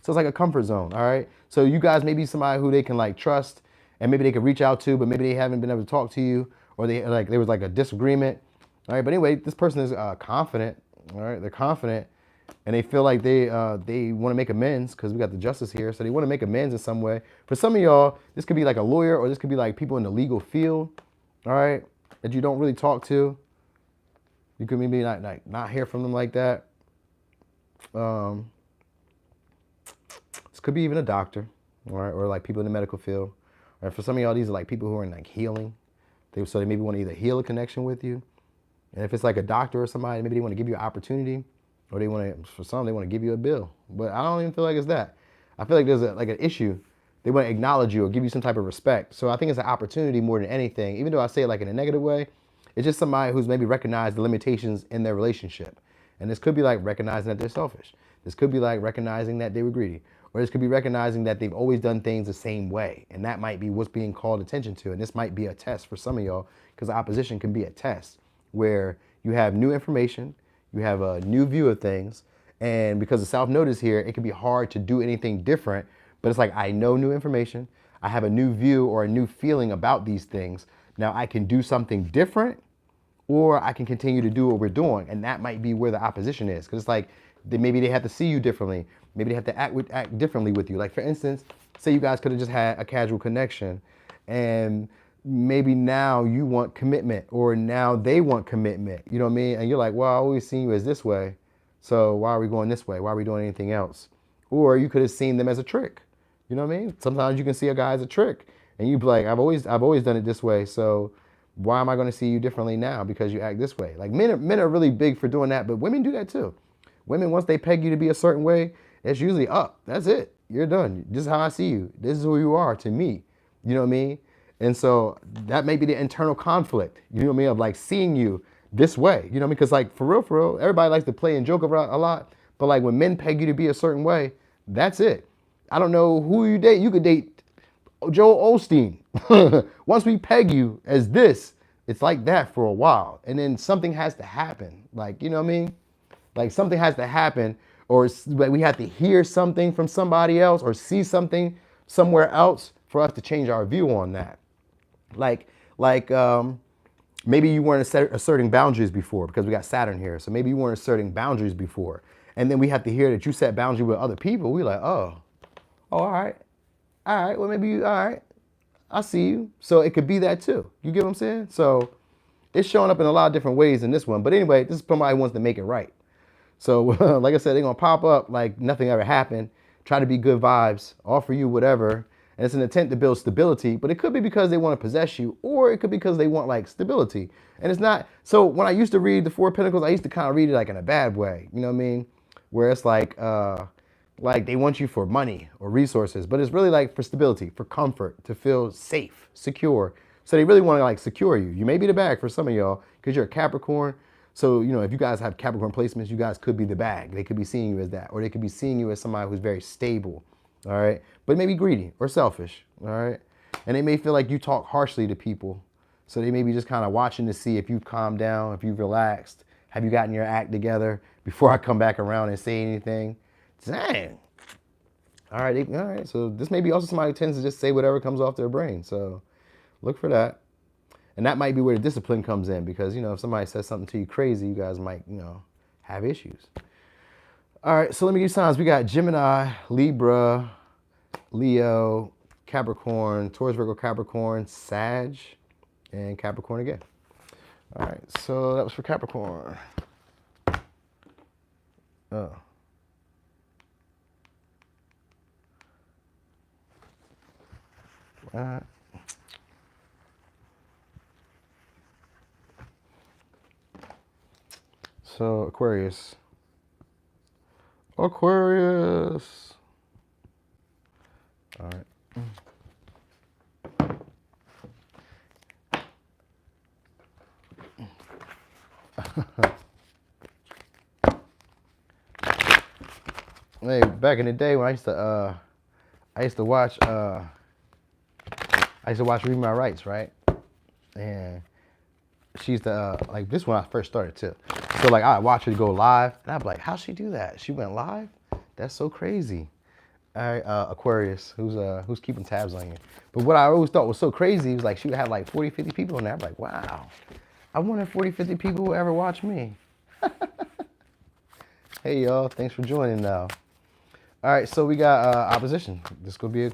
So it's like a comfort zone, all right? So you guys may be somebody who they can like trust, and maybe they can reach out to, but maybe they haven't been able to talk to you, or they like there was like a disagreement, all right? But anyway, this person is confident, all right? They're confident, and they feel like they want to make amends because we got the Justice here, so they want to make amends in some way. For some of y'all, this could be like a lawyer, or this could be like people in the legal field, all right, that you don't really talk to. You could maybe not hear from them like that. This could be even a doctor, all right, or like people in the medical field. All right, for some of y'all, these are like people who are in like healing. So they maybe want to either heal a connection with you, and if it's like a doctor or somebody, maybe they want to give you an opportunity, or they want to, for some, they want to give you a bill. But I don't even feel like it's that. I feel like there's like an issue. They want to acknowledge you or give you some type of respect. So I think it's an opportunity more than anything. Even though I say it like in a negative way, it's just somebody who's maybe recognized the limitations in their relationship. And this could be like recognizing that they're selfish. This could be like recognizing that they were greedy. Or this could be recognizing that they've always done things the same way. And that might be what's being called attention to. And this might be a test for some of y'all, because the opposition can be a test where you have new information, you have a new view of things. And because the South Node is here, it can be hard to do anything different. But it's like, I know new information. I have a new view or a new feeling about these things. Now I can do something different, or I can continue to do what we're doing. And that might be where the opposition is. Because it's like, maybe they have to see you differently. Maybe they have to act differently with you. Like for instance, say you guys could have just had a casual connection, and maybe now you want commitment, or now they want commitment. You know what I mean? And you're like, well, I always seen you as this way. So why are we going this way? Why are we doing anything else? Or you could have seen them as a trick. You know what I mean? Sometimes you can see a guy as a trick, and you be like, I've always done it this way. So why am I going to see you differently now because you act this way? Like men are really big for doing that, but women do that too. Women, once they peg you to be a certain way, it's usually up. That's it. You're done. This is how I see you. This is who you are to me. You know what I mean? And so that may be the internal conflict, you know what I mean, of like seeing you this way. You know what I mean? Because like for real, everybody likes to play and joke about a lot. But like when men peg you to be a certain way, that's it. I don't know who you date. You could date Joel Osteen. Once we peg you as this, it's like that for a while. And then something has to happen. Like, you know what I mean? Like something has to happen, or we have to hear something from somebody else or see something somewhere else for us to change our view on that. Like maybe you weren't asserting boundaries before because we got Saturn here. So maybe you weren't asserting boundaries before. And then we have to hear that you set boundaries with other people. We're like, oh, all right. Well, maybe you, all right. I see you. So it could be that too. You get what I'm saying? So it's showing up in a lot of different ways in this one. But anyway, this is somebody who wants to make it right. So like I said, they're going to pop up like nothing ever happened, try to be good vibes, offer you whatever. And it's an attempt to build stability, but it could be because they want to possess you, or it could be because they want like stability. And it's not, so when I used to read the Four of Pentacles, I used to kind of read it like in a bad way, you know what I mean? Where it's like they want you for money or resources, but it's really like for stability, for comfort, to feel safe, secure. So they really want to like secure you. You may be the bag for some of y'all because you're a Capricorn. So, you know, if you guys have Capricorn placements, you guys could be the bag. They could be seeing you as that, or they could be seeing you as somebody who's very stable, all right? But maybe greedy or selfish, all right? And they may feel like you talk harshly to people. So they may be just kind of watching to see if you've calmed down, if you've relaxed, have you gotten your act together before I come back around and say anything? Dang. All right, so this may be also somebody who tends to just say whatever comes off their brain. So look for that. And that might be where the discipline comes in, because, you know, if somebody says something to you crazy, you guys might, you know, have issues. All right, so let me give you signs. We got Gemini, Libra, Leo, Capricorn, Taurus, Virgo, Capricorn, Sag, and Capricorn again. All right, so that was for Capricorn. Oh. What? So Aquarius. Aquarius. All right. Hey, back in the day when I used to watch Read My Rights, right? And she used to like this when I first started too. So like I watch her go live, and I'd be like, how'd she do that? She went live? That's so crazy. All right, Aquarius, who's keeping tabs on you. But what I always thought was so crazy was like she would have like 40, 50 people in there. I'm like, wow, I wonder if 40, 50 people will ever watch me. Hey y'all, thanks for joining now. All right, so we got opposition. This gonna be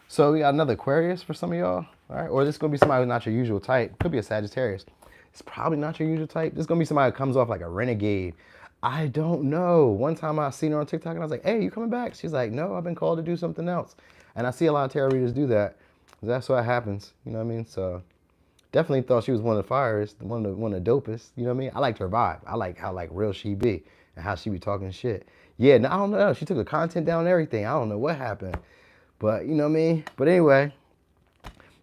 so we got another Aquarius for some of y'all. All right, or this gonna be somebody who's not your usual type. Could be a Sagittarius. It's probably not your usual type. This is gonna be somebody that comes off like a renegade. I don't know. One time I seen her on TikTok and I was like, hey, you coming back? She's like, no, I've been called to do something else. And I see a lot of tarot readers do that. That's what happens. You know what I mean? So definitely thought she was one of the fires, one of the dopest. You know what I mean? I liked her vibe. I like how like real she be and how she be talking shit. Yeah, no, I don't know. She took the content down and everything. I don't know what happened. But you know what I mean? But anyway,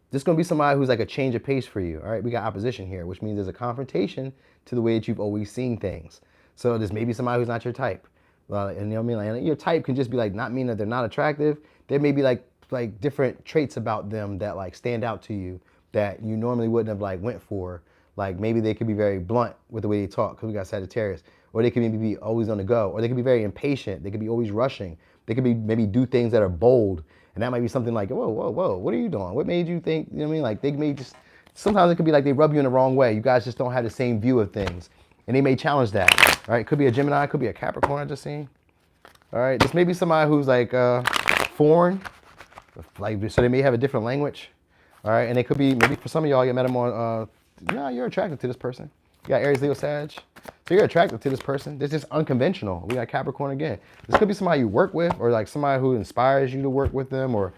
this is going to be somebody who's like a change of pace for you. All right, we got opposition here, which means there's a confrontation to the way that you've always seen things. So there's maybe somebody who's not your type. And you know what I mean? Like your type can just be like not mean that they're not attractive. There may be like different traits about them that like stand out to you that you normally wouldn't have like went for. Like maybe they could be very blunt with the way they talk because we got Sagittarius. Or they could maybe be always on the go. Or they could be very impatient. They could be always rushing. They could be maybe do things that are bold. And that might be something like, whoa, whoa, whoa, what are you doing? What made you think, you know what I mean? Like they may just, sometimes it could be like they rub you in the wrong way. You guys just don't have the same view of things. And they may challenge that. All right, could be a Gemini, could be a Capricorn I just seen. All right, this may be somebody who's like foreign. Like, so they may have a different language. All right, and they could be, maybe for some of y'all, you met them on, you're attracted to this person. You got Aries, Leo, Sag. So you're attracted to this person. This is unconventional. We got Capricorn again. This could be somebody you work with or like somebody who inspires you to work with them or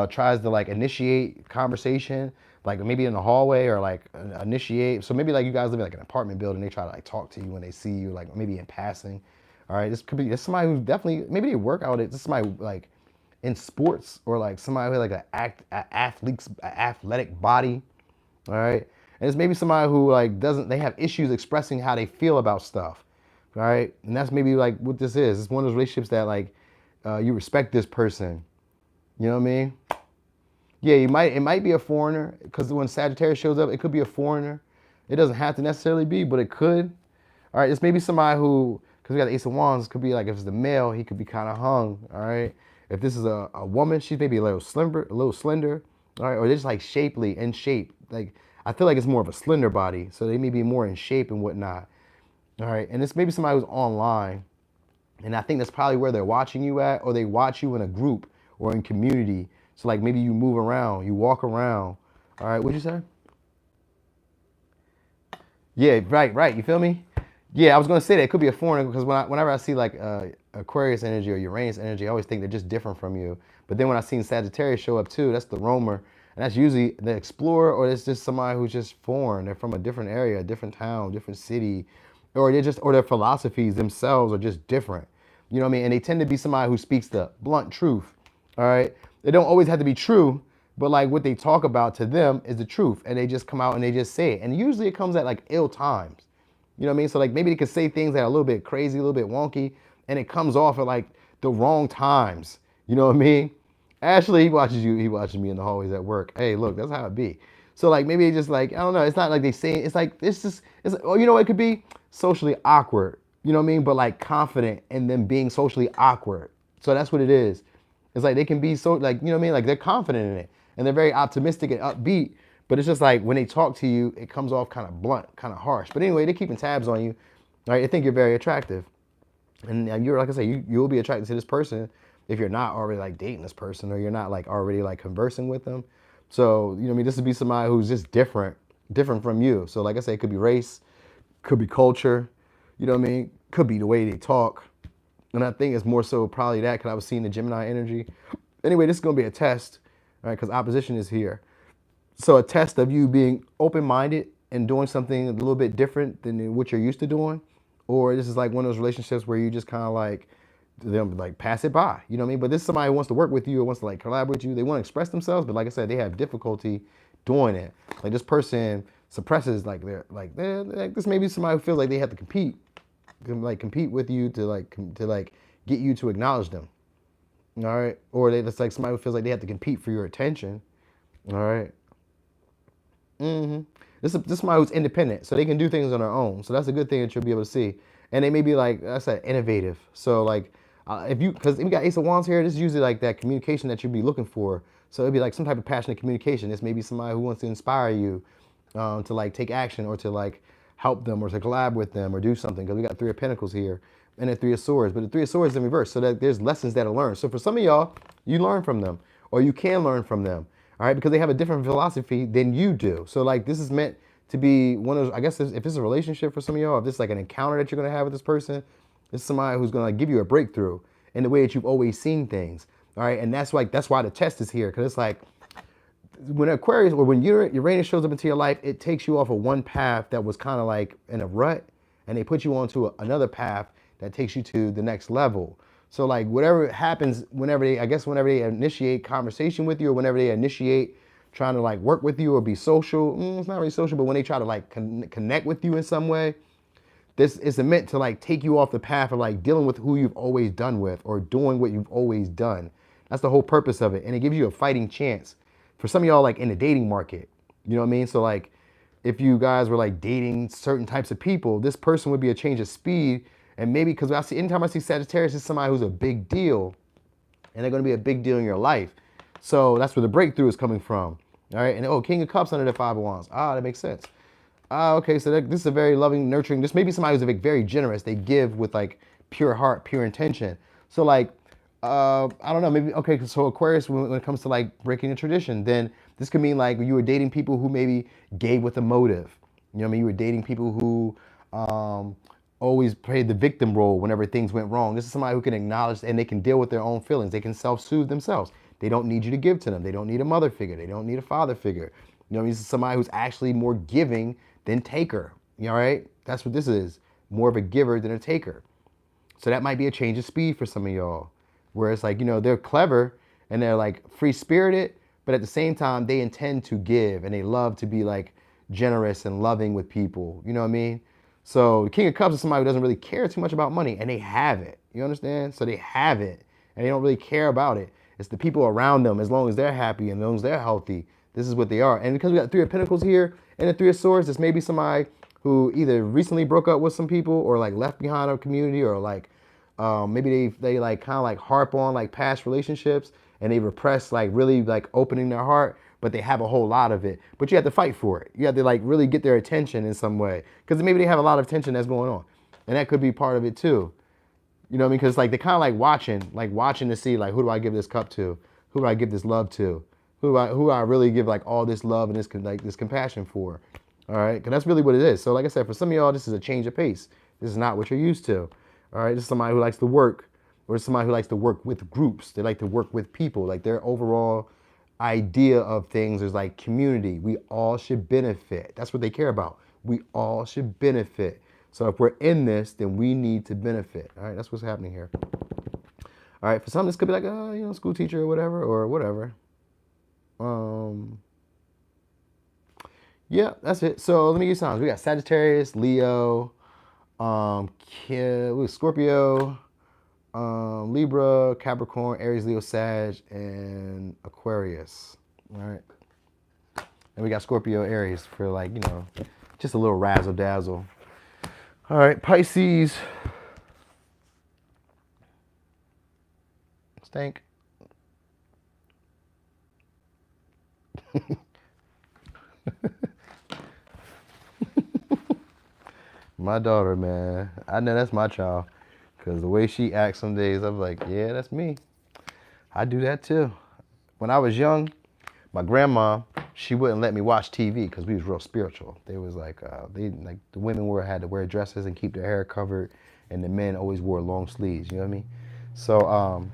tries to like initiate conversation, like maybe in the hallway or like initiate. So maybe like you guys live in like an apartment building. They try to like talk to you when they see you, like maybe in passing. All right, this could be somebody who's definitely, maybe they work out. This is somebody like in sports or like somebody with like an athletic body. All right. And it's maybe somebody who like they have issues expressing how they feel about stuff, all right? And that's maybe like what this is. It's one of those relationships that like you respect this person, you know what I mean? Yeah, it might be a foreigner because when Sagittarius shows up, it could be a foreigner. It doesn't have to necessarily be, but it could. All right, it's maybe somebody who, because we got the Ace of Wands, could be like if it's the male, he could be kind of hung, all right? If this is a woman, she's maybe a little slender, all right? Or they're just like shapely, in shape, like. I feel like it's more of a slender body, so they may be more in shape and whatnot. All right, and this may be somebody who's online, and I think that's probably where they're watching you at, or they watch you in a group or in community. So like maybe you move around, you walk around. All right, what'd you say? Yeah, right. You feel me? Yeah, I was gonna say that it could be a foreigner because whenever I see like Aquarius energy or Uranus energy, I always think they're just different from you. But then when I seen Sagittarius show up too, that's the roamer. And that's usually the explorer, or it's just somebody who's just foreign. They're from a different area, a different town, different city, or their philosophies themselves are just different. You know what I mean? And they tend to be somebody who speaks the blunt truth. All right, they don't always have to be true, but like what they talk about to them is the truth, and they just come out and they just say it. And usually it comes at like ill times. You know what I mean? So like maybe they could say things that are a little bit crazy, a little bit wonky, and it comes off at like the wrong times. You know what I mean? Ashley, he watches me in the hallways at work. Hey, look, that's how it be. So like maybe just like, I don't know, it's not like they say, it's like, oh, you know what it could be? Socially awkward. You know what I mean? But like confident in them being socially awkward. So that's what it is. It's like they can be so like, you know what I mean? Like they're confident in it and they're very optimistic and upbeat. But it's just like when they talk to you, it comes off kind of blunt, kind of harsh. But anyway, they're keeping tabs on you. All right, they think you're very attractive. And you're, like I say, you'll be attracted to this person if you're not already like dating this person or you're not like already like conversing with them. So, you know what I mean? This would be somebody who's just different from you. So like I say, it could be race, could be culture, you know what I mean? Could be the way they talk. And I think it's more so probably that because I was seeing the Gemini energy. Anyway, this is going to be a test, right? Because opposition is here. So a test of you being open-minded and doing something a little bit different than what you're used to doing. Or this is like one of those relationships where you just kind of like, them like pass it by, you know what I mean? But this is somebody who wants to work with you or wants to like collaborate with you. They want to express themselves, but like I said, they have difficulty doing it. Like this person suppresses like they're like this may be somebody who feels like they have to compete with you to get you to acknowledge them. All right. Or it's like somebody who feels like they have to compete for your attention. All right. This is somebody who's independent, so they can do things on their own. So that's a good thing that you'll be able to see. And they may be like I said, innovative. So like if you, because we got Ace of Wands here, this is usually like that communication that you'd be looking for. So it'd be like some type of passionate communication. This may be somebody who wants to inspire you to like take action or to like help them or to collab with them or do something. Because we got Three of Pentacles here and the Three of Swords, but the Three of Swords is in reverse. So that there's lessons that are learned. So for some of y'all, you learn from them or you can learn from them. All right, because they have a different philosophy than you do. So like this is meant to be one of those, I guess if it's a relationship for some of y'all, if this is like an encounter that you're gonna have with this person, this is somebody who's gonna like give you a breakthrough in the way that you've always seen things. All right, and that's why the test is here, because it's like when Aquarius or when Uranus shows up into your life, it takes you off of one path that was kind of like in a rut, and they put you onto another path that takes you to the next level. So like whatever happens whenever they initiate conversation with you or whenever they initiate trying to like work with you or be social, it's not really social, but when they try to like connect with you in some way, this is meant to like take you off the path of like dealing with who you've always done with or doing what you've always done. That's the whole purpose of it. And it gives you a fighting chance. For some of y'all like in the dating market, you know what I mean? So like if you guys were like dating certain types of people, this person would be a change of speed. And maybe because anytime I see Sagittarius, it's somebody who's a big deal and they're going to be a big deal in your life. So that's where the breakthrough is coming from. All right. And King of Cups under the Five of Wands. That makes sense. Okay. So this is a very loving, nurturing. This may be somebody who's like very generous. They give with like pure heart, pure intention. So like, I don't know, maybe, okay. So Aquarius, when it comes to like breaking a tradition, then this could mean like you were dating people who maybe gave with a motive. You know what I mean? You were dating people who, always played the victim role whenever things went wrong. This is somebody who can acknowledge and they can deal with their own feelings. They can self-soothe themselves. They don't need you to give to them. They don't need a mother figure. They don't need a father figure. You know, this is somebody who's actually more giving than taker. You know, right? That's what this is. More of a giver than a taker. So that might be a change of speed for some of y'all. Where it's like, you know, they're clever and they're like free-spirited, but at the same time, they intend to give and they love to be like generous and loving with people. You know what I mean? So the King of Cups is somebody who doesn't really care too much about money, and they have it. You understand? So they have it, and they don't really care about it. It's the people around them. As long as they're happy and as long as they're healthy, this is what they are. And because we got Three of Pentacles here and the Three of Swords, this may be somebody who either recently broke up with some people or like left behind a community or like maybe they like kind of like harp on like past relationships and they repress like really like opening their heart, but they have a whole lot of it. But you have to fight for it. You have to like really get their attention in some way because maybe they have a lot of tension that's going on, and that could be part of it too. You know what I mean? Because like they're kind of like watching to see like who do I give this cup to, who do I give this love to, who do I really give like all this love and this compassion for. All right, because that's really what it is. So like I said, for some of y'all, this is a change of pace. This is not what you're used to. All right, this is somebody who likes to work, or somebody who likes to work with groups. They like to work with people. Like their overall idea of things is like community. We all should benefit. That's what they care about. We all should benefit. So if we're in this, then we need to benefit. All right, that's what's happening here. All right, for some, this could be like a school teacher or whatever. Yeah, that's it. So let me give you signs. We got Sagittarius, Leo, Scorpio, Libra, Capricorn, Aries, Leo, Sag, and Aquarius. All right. And we got Scorpio, Aries for like, just a little razzle dazzle. All right, Pisces. Stank. My daughter, man. I know that's my child. Because the way she acts some days, I'm like, yeah, that's me. I do that too. When I was young, my grandma, she wouldn't let me watch TV because we was real spiritual. They was like, the women had to wear dresses and keep their hair covered and the men always wore long sleeves. You know what I mean? So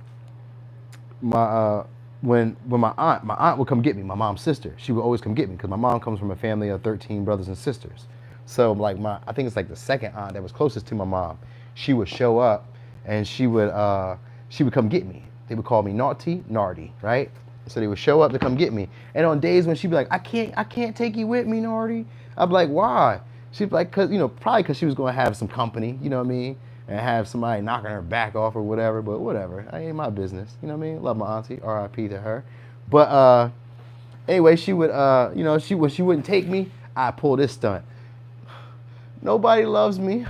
my when my aunt would come get me, my mom's sister, she would always come get me because my mom comes from a family of 13 brothers and sisters. So like I think it's like the second aunt that was closest to my mom, she would show up and she would come get me. They would call me naughty, Nardy, right? So they would show up to come get me. And on days when she'd be like, I can't take you with me, Nardy. I'd be like, why? She'd be like, probably because she was going to have some company, you know what I mean? And have somebody knocking her back off or whatever, but whatever. That ain't my business, you know what I mean? Love my auntie, R.I.P. to her. But anyway, she would, when she wouldn't take me, I'd pull this stunt. Nobody loves me.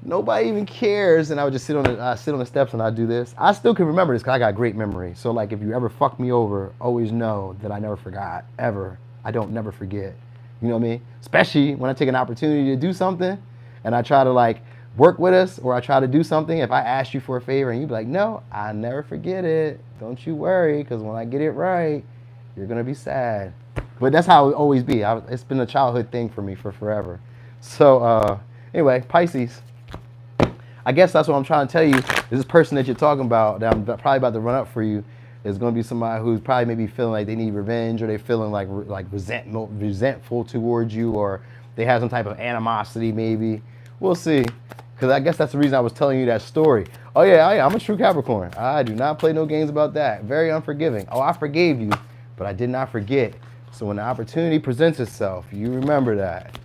Nobody even cares. And I would just sit on the steps and I'd do this. I still can remember this because I got great memory. So like if you ever fuck me over, always know that I never forgot, ever. I don't never forget. You know what I mean? Especially when I take an opportunity to do something and I try to like work with us or I try to do something. If I ask you for a favor and you be like, no, I never forget it. Don't you worry, because when I get it right, you're going to be sad. But that's how it always be. It's been a childhood thing for me for forever. So anyway, Pisces. I guess that's what I'm trying to tell you. This person that you're talking about, that I'm probably about to run up for you, is going to be somebody who's probably maybe feeling like they need revenge, or they're feeling like resentful towards you, or they have some type of animosity maybe. We'll see. Because I guess that's the reason I was telling you that story. Oh yeah, I'm a true Capricorn. I do not play no games about that. Very unforgiving. Oh, I forgave you, but I did not forget. So when the opportunity presents itself, you remember that.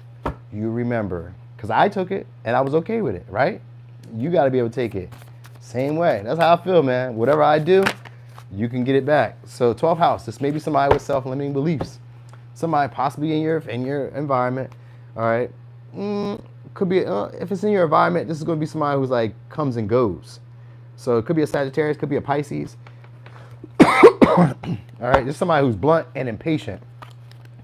You remember. Because I took it, and I was okay with it, right? You got to be able to take it. Same way. That's how I feel, man. Whatever I do, you can get it back. So 12th house, this may be somebody with self-limiting beliefs. Somebody possibly in your environment, all right? Could be, if it's in your environment, this is going to be somebody who's like comes and goes. So it could be a Sagittarius, could be a Pisces. All right, this is somebody who's blunt and impatient.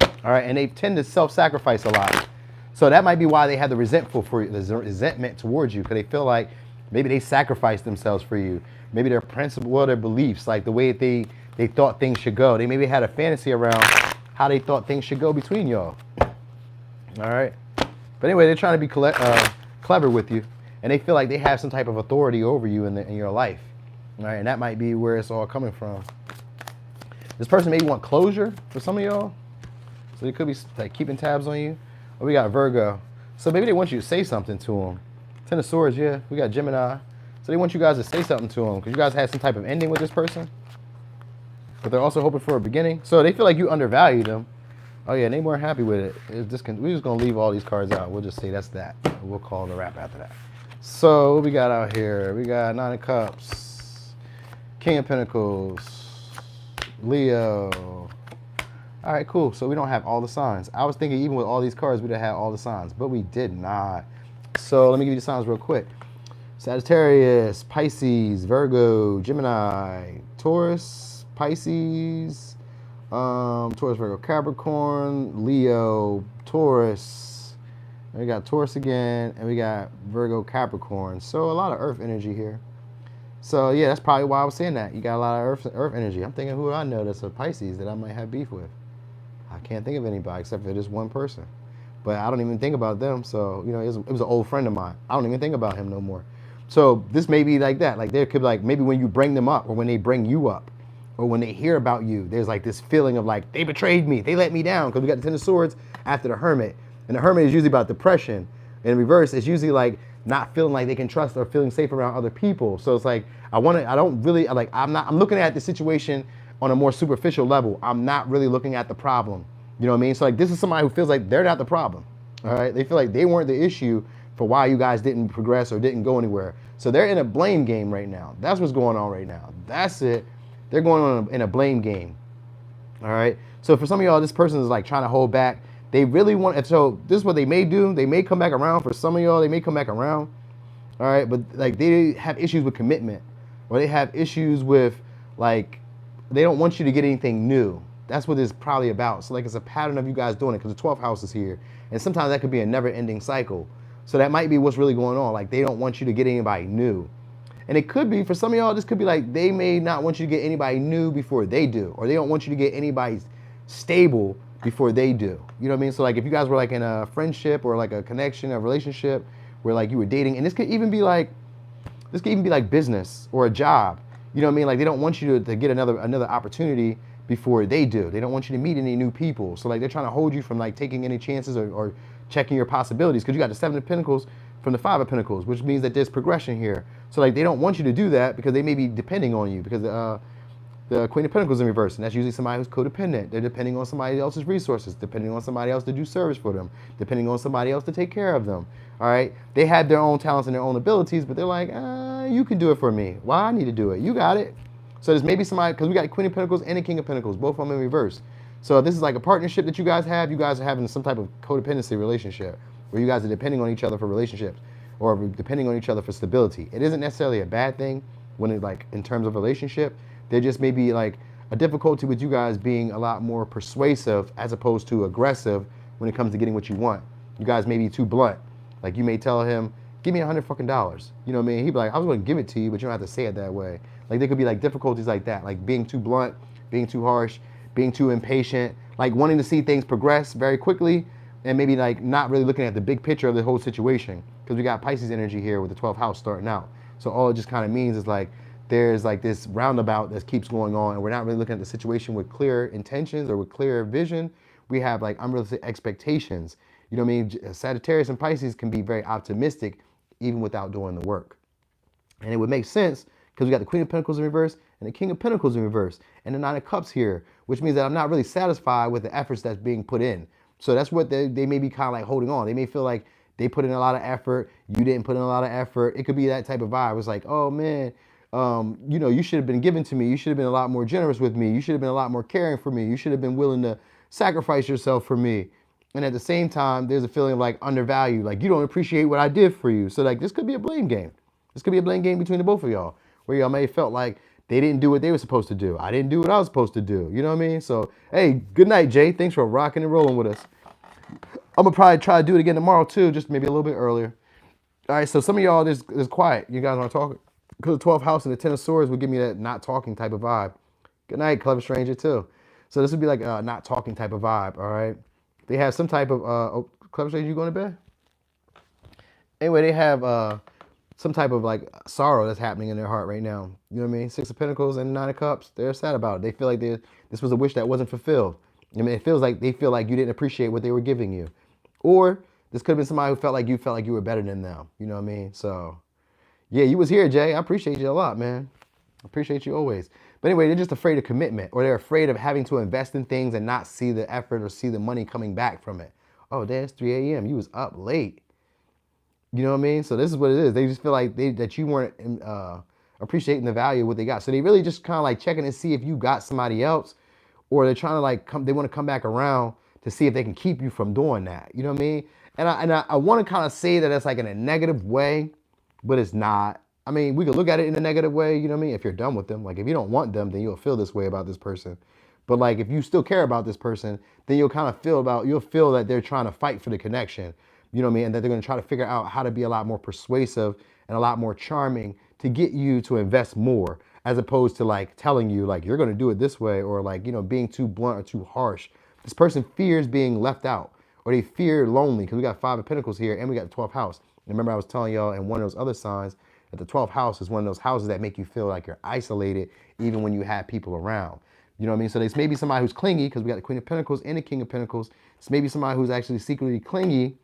All right, and they tend to self-sacrifice a lot. So that might be why they have the resentment towards you, because they feel like maybe they sacrificed themselves for you. Maybe their principle, their beliefs, like the way they thought things should go. They maybe had a fantasy around how they thought things should go between y'all. All right. But anyway, they're trying to be clever with you, and they feel like they have some type of authority over you in your life. All right, and that might be where it's all coming from. This person may want closure for some of y'all, so they could be like keeping tabs on you. Oh, we got Virgo. So maybe they want you to say something to them. Ten of Swords, yeah. We got Gemini. So they want you guys to say something to them because you guys had some type of ending with this person. But they're also hoping for a beginning. So they feel like you undervalue them. Oh, yeah, and they weren't happy with it. We're just going to leave all these cards out. We'll just say that's that. We'll call it a wrap after that. So what we got out here? We got Nine of Cups, King of Pentacles, Leo. All right, cool. So we don't have all the signs. I was thinking even with all these cards, we'd have had all the signs, but we did not. So let me give you the signs real quick. Sagittarius, Pisces, Virgo, Gemini, Taurus, Pisces, Taurus, Virgo, Capricorn, Leo, Taurus. And we got Taurus again, and we got Virgo, Capricorn. So a lot of earth energy here. So yeah, that's probably why I was saying that. You got a lot of earth energy. I'm thinking who I know that's a Pisces that I might have beef with. I can't think of anybody except for this one person. But I don't even think about them. So, you know, it was an old friend of mine. I don't even think about him no more. So this may be like that. Like there could be like maybe when you bring them up or when they bring you up or when they hear about you, there's like this feeling of like, they betrayed me. They let me down. Because we got the Ten of Swords after the Hermit. And the Hermit is usually about depression. And in reverse, it's usually like not feeling like they can trust or feeling safe around other people. So it's like, I'm looking at the situation on a more superficial level. I'm not really looking at the problem. You know what I mean? So like this is somebody who feels like they're not the problem. All right. They feel like they weren't the issue for why you guys didn't progress or didn't go anywhere. So they're in a blame game right now. That's what's going on right now. That's it. They're going on in a blame game. All right. So for some of y'all, this person is like trying to hold back. They really want, so this is what they may do. They may come back around. For some of y'all, they may come back around. All right. But like they have issues with commitment, or they have issues with like, they don't want you to get anything new. That's what it's probably about. So like it's a pattern of you guys doing it because the 12th house is here. And sometimes that could be a never-ending cycle. So that might be what's really going on. Like they don't want you to get anybody new. And it could be, for some of y'all, this could be like they may not want you to get anybody new before they do. Or they don't want you to get anybody stable before they do. You know what I mean? So like if you guys were like in a friendship or like a connection, a relationship where like you were dating, and this could even be like business or a job. You know what I mean? Like they don't want you to get another opportunity before they do. They don't want you to meet any new people. So like they're trying to hold you from like taking any chances or checking your possibilities, because you got the Seven of Pentacles from the Five of Pentacles, which means that there's progression here. So like they don't want you to do that because they may be depending on you, because the Queen of Pentacles in reverse, and that's usually somebody who's codependent. They're depending on somebody else's resources, depending on somebody else to do service for them, depending on somebody else to take care of them. All right, they have their own talents and their own abilities, but they're like, you can do it for me. Why I need to do it? You got it. So there's maybe somebody, because we got Queen of Pentacles and the King of Pentacles, both of them in reverse. So this is like a partnership that you guys have. You guys are having some type of codependency relationship where you guys are depending on each other for relationships or depending on each other for stability. It isn't necessarily a bad thing when it like in terms of relationship. There just may be like a difficulty with you guys being a lot more persuasive as opposed to aggressive when it comes to getting what you want. You guys may be too blunt. Like you may tell him, give me $100 fucking. You know what I mean? He'd be like, I was going to give it to you, but you don't have to say it that way. Like there could be like difficulties like that, like being too blunt, being too harsh, being too impatient, like wanting to see things progress very quickly, and maybe like not really looking at the big picture of the whole situation, because we got Pisces energy here with the 12th house starting out. So all it just kind of means is like there's like this roundabout that keeps going on, and we're not really looking at the situation with clear intentions or with clear vision. We have like unrealistic expectations. You know what I mean? Sagittarius and Pisces can be very optimistic even without doing the work. And it would make sense because we got the Queen of Pentacles in reverse and the King of Pentacles in reverse and the Nine of Cups here, which means that I'm not really satisfied with the efforts that's being put in. So that's what they may be kind of like holding on. They may feel like they put in a lot of effort. You didn't put in a lot of effort. It could be that type of vibe. It's like, oh man, you know, you should have been given to me. You should have been a lot more generous with me. You should have been a lot more caring for me. You should have been willing to sacrifice yourself for me. And at the same time, there's a feeling of like undervalued, like you don't appreciate what I did for you. So like this could be a blame game. This could be a blame game between the both of y'all, where y'all may have felt like they didn't do what they were supposed to do. I didn't do what I was supposed to do. You know what I mean? So, hey, good night, Jay. Thanks for rocking and rolling with us. I'm gonna probably try to do it again tomorrow too, just maybe a little bit earlier. All right, so some of y'all, there's quiet. You guys aren't talking. Because the 12th house and the Ten of Swords would give me that not talking type of vibe. Good night, Clever Stranger too. So this would be like a not talking type of vibe, all right? They have some type of, Clever Stranger, you going to bed? Anyway, they have some type of like sorrow that's happening in their heart right now. You know what I mean? Six of Pentacles and Nine of Cups, they're sad about it. They feel like this was a wish that wasn't fulfilled. I mean, it feels like they feel like you didn't appreciate what they were giving you. Or this could have been somebody who felt like you were better than them. You know what I mean? So, yeah, you was here, Jay. I appreciate you a lot, man. I appreciate you always. But anyway, they're just afraid of commitment, or they're afraid of having to invest in things and not see the effort or see the money coming back from it. Oh, that's 3 a.m. You was up late. You know what I mean? So this is what it is. They just feel like that you weren't appreciating the value of what they got. So they really just kind of like checking to see if you got somebody else, or they're trying to like they want to come back around to see if they can keep you from doing that. You know what I mean? And I want to kind of say that it's like in a negative way, but it's not. I mean, we could look at it in a negative way, you know what I mean? If you're done with them, like if you don't want them, then you'll feel this way about this person. But like if you still care about this person, then you'll kind of you'll feel that they're trying to fight for the connection, you know what I mean? And that they're going to try to figure out how to be a lot more persuasive and a lot more charming to get you to invest more, as opposed to like telling you like you're going to do it this way, or like, you know, being too blunt or too harsh. This person fears being left out, or they fear lonely, because we got Five of Pentacles here and we got the 12th house. And remember I was telling y'all in one of those other signs, the 12th house is one of those houses that make you feel like you're isolated even when you have people around. You know what I mean? So there's maybe somebody who's clingy, because we got the Queen of Pentacles and the King of Pentacles. It's maybe somebody who's actually secretly clingy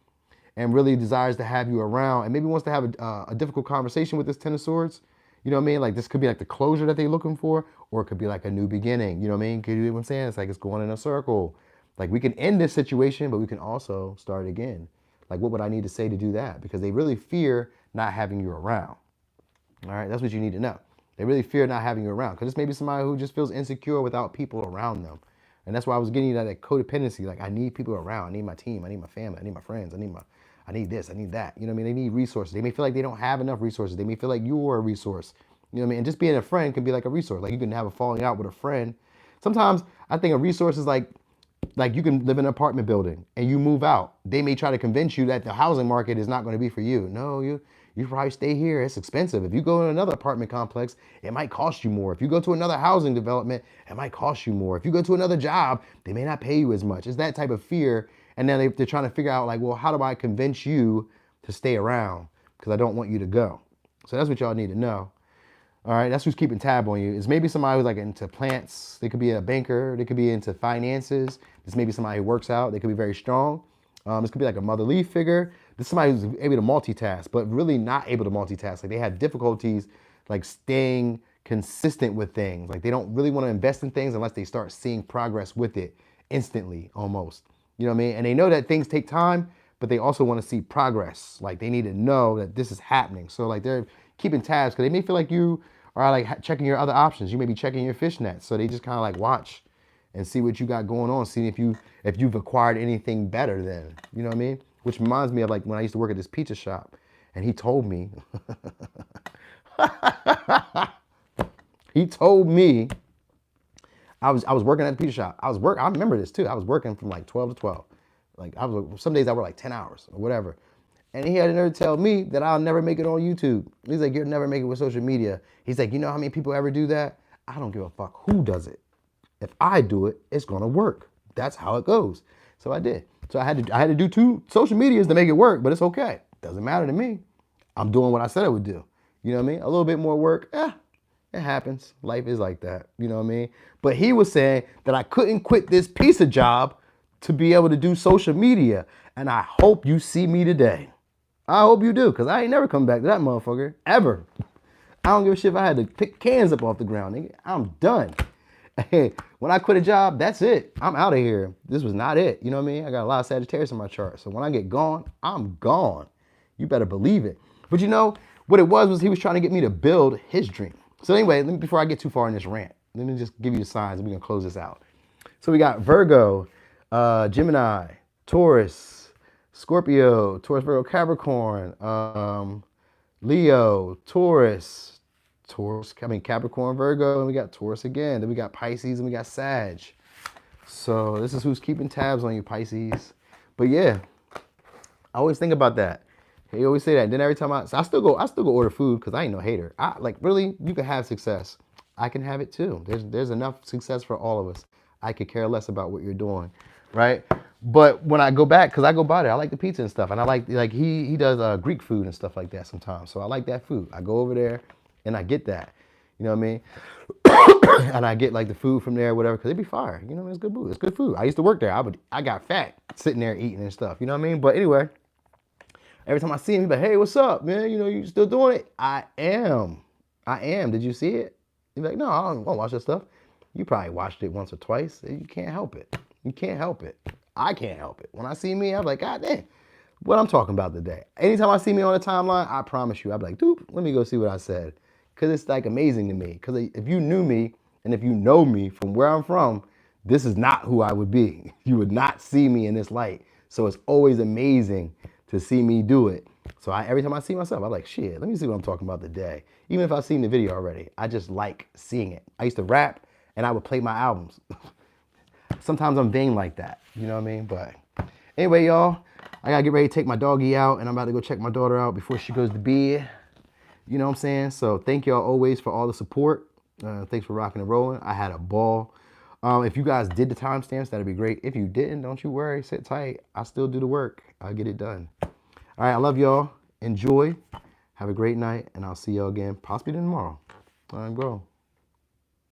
and really desires to have you around, and maybe wants to have a difficult conversation with this Ten of Swords. You know what I mean? Like this could be like the closure that they're looking for, or it could be like a new beginning. You know what I mean? You know what I'm saying? It's like it's going in a circle. Like we can end this situation, but we can also start again. Like what would I need to say to do that? Because they really fear not having you around. All right, that's what you need to know. They really fear not having you around, because this may be somebody who just feels insecure without people around them. And that's why I was getting you that codependency. Like I need people around. I need my team. I need my family. I need my friends. I need this. I need that. You know what I mean? They need resources. They may feel like they don't have enough resources. They may feel like you're a resource. You know what I mean? And just being a friend can be like a resource. Like you can have a falling out with a friend. Sometimes I think a resource is like you can live in an apartment building and you move out. They may try to convince you that the housing market is not going to be for you. No, you probably stay here. It's expensive. If you go to another apartment complex, it might cost you more. If you go to another housing development, it might cost you more. If you go to another job, they may not pay you as much. It's that type of fear. And then they're trying to figure out like, well, how do I convince you to stay around because I don't want you to go. So that's what y'all need to know. All right, that's who's keeping tab on you. Is maybe somebody who's like into plants. They could be a banker. They could be into finances. This may be somebody who works out. They could be very strong. This could be like a motherly figure. This is somebody who's able to multitask, but really not able to multitask. Like they have difficulties like staying consistent with things. Like they don't really want to invest in things unless they start seeing progress with it instantly almost. You know what I mean? And they know that things take time, but they also want to see progress. Like they need to know that this is happening. So like they're keeping tabs because they may feel like you are like checking your other options. You may be checking your fishnets. So they just kind of like watch and see what you got going on, see if you've acquired anything better then. You know what I mean? Which reminds me of like when I used to work at this pizza shop and he told me, he told me I was working at the pizza shop. I remember this too. I was working from like 12 to 12. Like some days I worked like 10 hours or whatever. And he had to never tell me that I'll never make it on YouTube. He's like, you'll never make it with social media. He's like, you know how many people ever do that? I don't give a fuck who does it. If I do it, it's gonna work. That's how it goes. So I did. So I had to do 2 social medias to make it work, but it's okay. Doesn't matter to me. I'm doing what I said I would do. You know what I mean? A little bit more work, it happens. Life is like that. You know what I mean? But he was saying that I couldn't quit this piece of job to be able to do social media. And I hope you see me today. I hope you do, because I ain't never come back to that motherfucker, ever. I don't give a shit if I had to pick cans up off the ground, nigga. I'm done. Hey, when I quit a job, that's it. I'm out of here. This was not it. You know what I mean? I got a lot of Sagittarius in my chart. So when I get gone, I'm gone. You better believe it. But you know, what it was he was trying to get me to build his dream. So anyway, before I get too far in this rant, let me just give you the signs and we're going to close this out. So we got Virgo, Gemini, Taurus, Scorpio, Taurus, Virgo, Capricorn, Leo, Taurus, Capricorn, Virgo, and we got Taurus again. Then we got Pisces and we got Sag. So this is who's keeping tabs on you, Pisces. But yeah, I always think about that. He always say that. Then every time I still go order food because I ain't no hater. Really, you can have success. I can have it too. There's enough success for all of us. I could care less about what you're doing, right? But when I go back, because I go by there, I like the pizza and stuff, and I like he does Greek food and stuff like that sometimes. So I like that food. I go over there and I get that. You know what I mean? And I get like the food from there, whatever, because it'd be fire. You know, it's good food. It's good food. I used to work there. I got fat sitting there eating and stuff. You know what I mean? But anyway. Every time I see him, he's like, hey, what's up, man? You know, you still doing it? I am. Did you see it? He's like, no, I don't watch that stuff. You probably watched it once or twice. You can't help it. You can't help it. I can't help it. When I see me, I'm like, God damn, what I'm talking about today. Anytime I see me on the timeline, I promise you, I'm like, dude, let me go see what I said. Because it's like amazing to me. Because if you knew me and if you know me from where I'm from, this is not who I would be. You would not see me in this light. So it's always amazing to see me do it. So every time I see myself, I'm like, shit, let me see what I'm talking about today. Even if I've seen the video already, I just like seeing it. I used to rap and I would play my albums. Sometimes I'm vain like that, you know what I mean? But anyway, y'all, I gotta get ready to take my doggy out and I'm about to go check my daughter out before she goes to bed. You know what I'm saying? So thank y'all always for all the support. Thanks for rocking and rolling. I had a ball. If you guys did the timestamps, that'd be great. If you didn't, don't you worry, sit tight. I still do the work. I'll get it done. All right, I love y'all. Enjoy. Have a great night, and I'll see y'all again, possibly tomorrow. All right, bro.